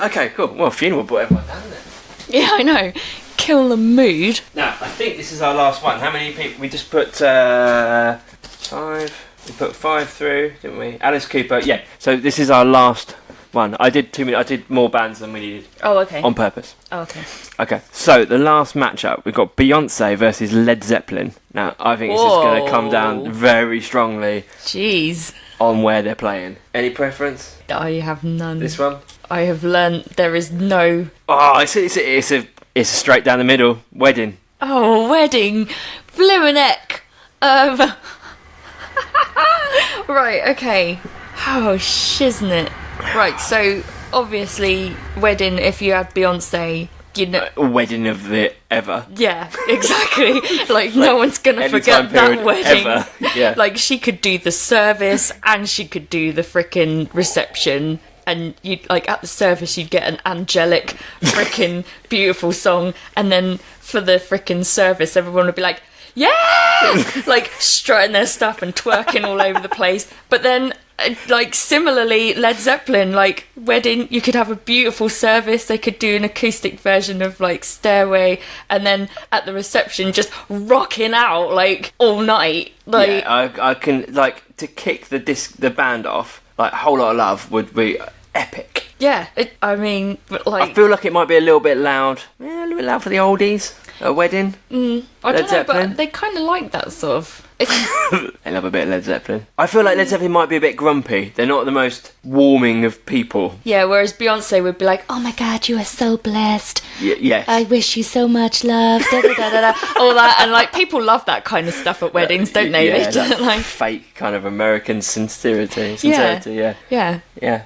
Okay, cool. Well, funeral brought everyone down there. Yeah, I know. Kill the mood. Now, I think this is our last one. How many people? We just put 5. We put 5 through, didn't we? Alice Cooper. Yeah. So this is our last one. I did more bands than we needed. Oh, okay. On purpose. Oh, okay. Okay. So the last matchup, we've got Beyonce versus Led Zeppelin. Now, I think this is going to come down very strongly. Jeez. On where they're playing. Any preference? I have none. This one? I have learnt there is no... Oh, it's a straight down the middle wedding. Oh, wedding. Blumeneck. Right, okay. Oh, shiznit. Right, so obviously wedding, if you had Beyonce, you know... Wedding of the ever. Yeah, exactly. like no one's going to forget that wedding. Ever. Yeah. Like she could do the service and she could do the frickin' reception. And you'd at the service you'd get an angelic frickin' beautiful song, and then for the frickin' service everyone would be like, Yeah! Like, strutting their stuff and twerking all over the place. But then, like, similarly, Led Zeppelin, like, wedding, you could have a beautiful service. They could do an acoustic version of, like, Stairway. And then at the reception, just rocking out, like, all night. Like, yeah, I can, like, to kick the band off, like, Whole Lot of Love would be epic. Yeah, I mean, but, like... I feel like it might be a little bit loud. Yeah, a little bit loud for the oldies at a wedding. I don't know, but they kind of like that sort of... They love a bit of Led Zeppelin. I feel like Led Zeppelin might be a bit grumpy. They're not the most warming of people. Yeah, whereas Beyonce would be like, oh my God, you are so blessed. Yes. I wish you so much love. Da, da, da, da, da. All that. And, like, people love that kind of stuff at weddings, don't they? Yeah, They just, like... fake kind of American sincerity, yeah. Yeah.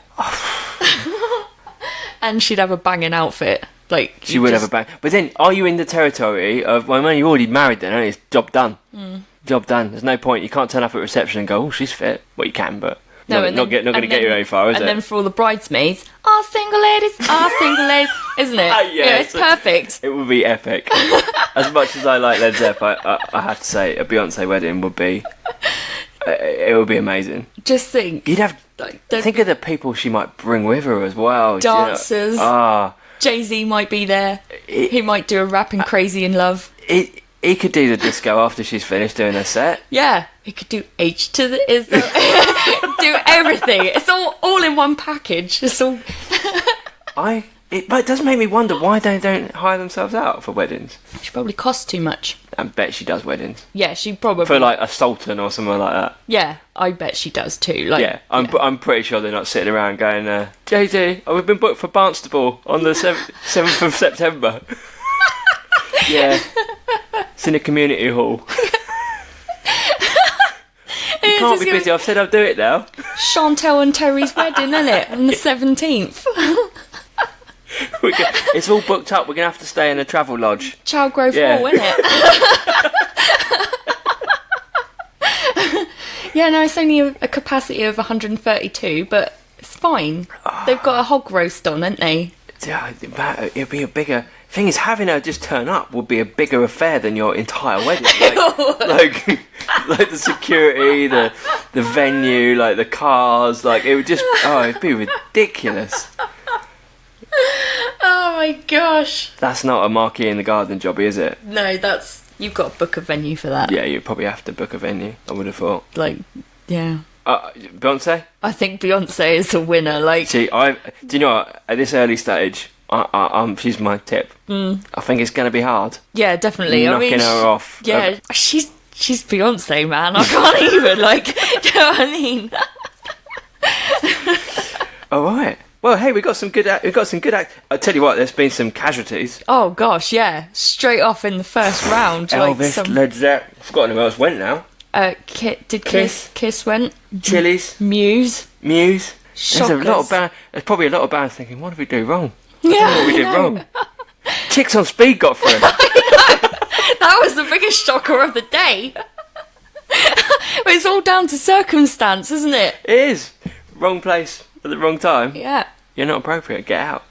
And she'd have a banging outfit. Like, she would have a bang. But then, are you in the territory of, well, man, you're already married then, aren't you? It's job done. Job done. There's no point. You can't turn up at reception and go, oh, she's fit. Well, you can, but not going to get you very far, is it? And then for all the bridesmaids, single ladies, isn't it? Yeah, it's perfect. It would be epic. As much as I like Led Zeppelin, I have to say, a Beyonce wedding would be... it would be amazing. Just think. You'd have... think of the people she might bring with her as well. Dancers. You know? Jay-Z might be there. He might do a rapping Crazy in Love. He could do the disco after she's finished doing her set. Yeah, he could do H to the is do everything. It's all in one package. It's all. But it does make me wonder why they don't hire themselves out for weddings. She probably costs too much. I bet she does weddings. Yeah, she probably for like a sultan or something like that. Yeah, I bet she does too. Like, I'm pretty sure they're not sitting around going, Jay-Z, we've been booked for Barnstable on the 7th of September. Yeah, it's in a community hall. You can't be busy. I've said I'll do it now. Chantel and Terry's wedding, isn't it? On the 17th. It's all booked up. We're going to have to stay in a travel lodge. Childgrove Hall, isn't it? Yeah, no, it's only a capacity of 132, but it's fine. They've got a hog roast on, haven't they? Yeah, it'd be a bigger... Thing is, having her just turn up would be a bigger affair than your entire wedding. Like the security, the venue, like the cars, like it would just it'd be ridiculous. Oh my gosh. That's not a marquee in the garden jobby, is it? No, you've got to book a venue for that. Yeah, you probably have to book a venue, I would have thought. Like, yeah. Beyonce? I think Beyonce is the winner. Like, see, do you know what? At this early stage, she's my tip. I think it's going to be hard. Yeah, definitely. Knocking her off. Yeah, she's Beyonce, man. I can't even, like, do you know what I mean? All right. Well, hey, we got some good. I tell you what, there's been some casualties. Oh gosh, yeah, straight off in the first round. Elvis, Led Zeppelin. I've forgotten who else went now. Kiss went. Chili's. Muse. There's a lot of bands. There's probably a lot of bands thinking, what did we do wrong? Yeah, what we did wrong. Chicks on Speed got through. That was the biggest shocker of the day. It's all down to circumstance, isn't it? It is. Wrong place at the wrong time. Yeah. You're not appropriate. Get out.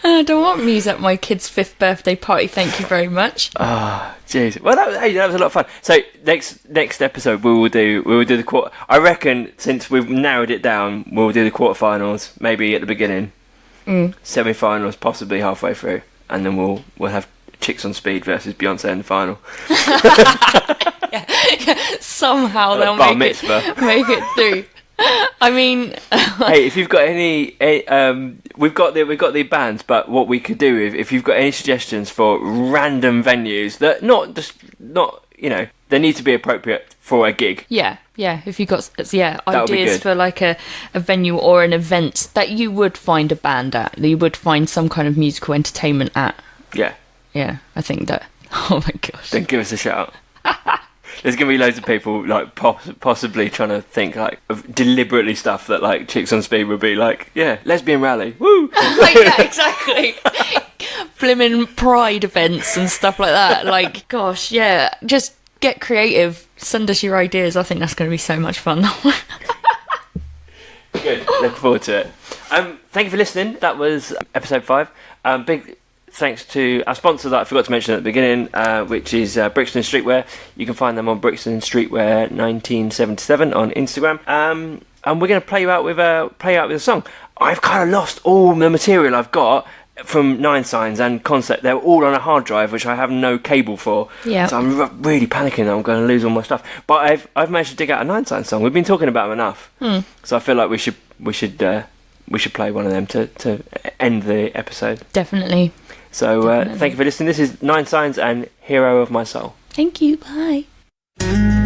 I don't want Muse at my kid's 5th birthday party, thank you very much. Jeez. Well, that was a lot of fun. So next episode we will do the quarter. I reckon since we've narrowed it down, we'll do the quarterfinals maybe at the beginning, semi-finals possibly halfway through, and then we'll have Chicks on Speed versus Beyonce in the final. Yeah. Somehow they'll make it through. I mean, hey, if you've got any, we've got the bands, but what we could do if you've got any suggestions for random venues that not they need to be appropriate for a gig. Yeah. If you've got ideas for like a venue or an event that you would find a band at, that you would find some kind of musical entertainment at. Yeah, I think that. Oh my gosh! Then give us a shout. There's going to be loads of people like possibly trying to think like of deliberately stuff that like Chicks on Speed would be like, yeah, lesbian rally, woo! Like, yeah, exactly. Blimmin' pride events and stuff like that. Like, gosh, yeah, just get creative. Send us your ideas. I think that's going to be so much fun. Good. Looking forward to it. Thank you for listening. That was episode 5. Big thanks to our sponsor that I forgot to mention at the beginning, which is Brixton Streetwear. You can find them on Brixton Streetwear 1977 on Instagram. And we're going to play out with a song. I've kind of lost all the material I've got from Nine Signs and Concept. They're all on a hard drive, which I have no cable for. Yeah. So I'm really panicking that I'm going to lose all my stuff. But I've managed to dig out a Nine Signs song. We've been talking about them enough. So I feel like we should play one of them to end the episode. Definitely. So thank you for listening. This is Nine Signs and Hero of My Soul. Thank you. Bye.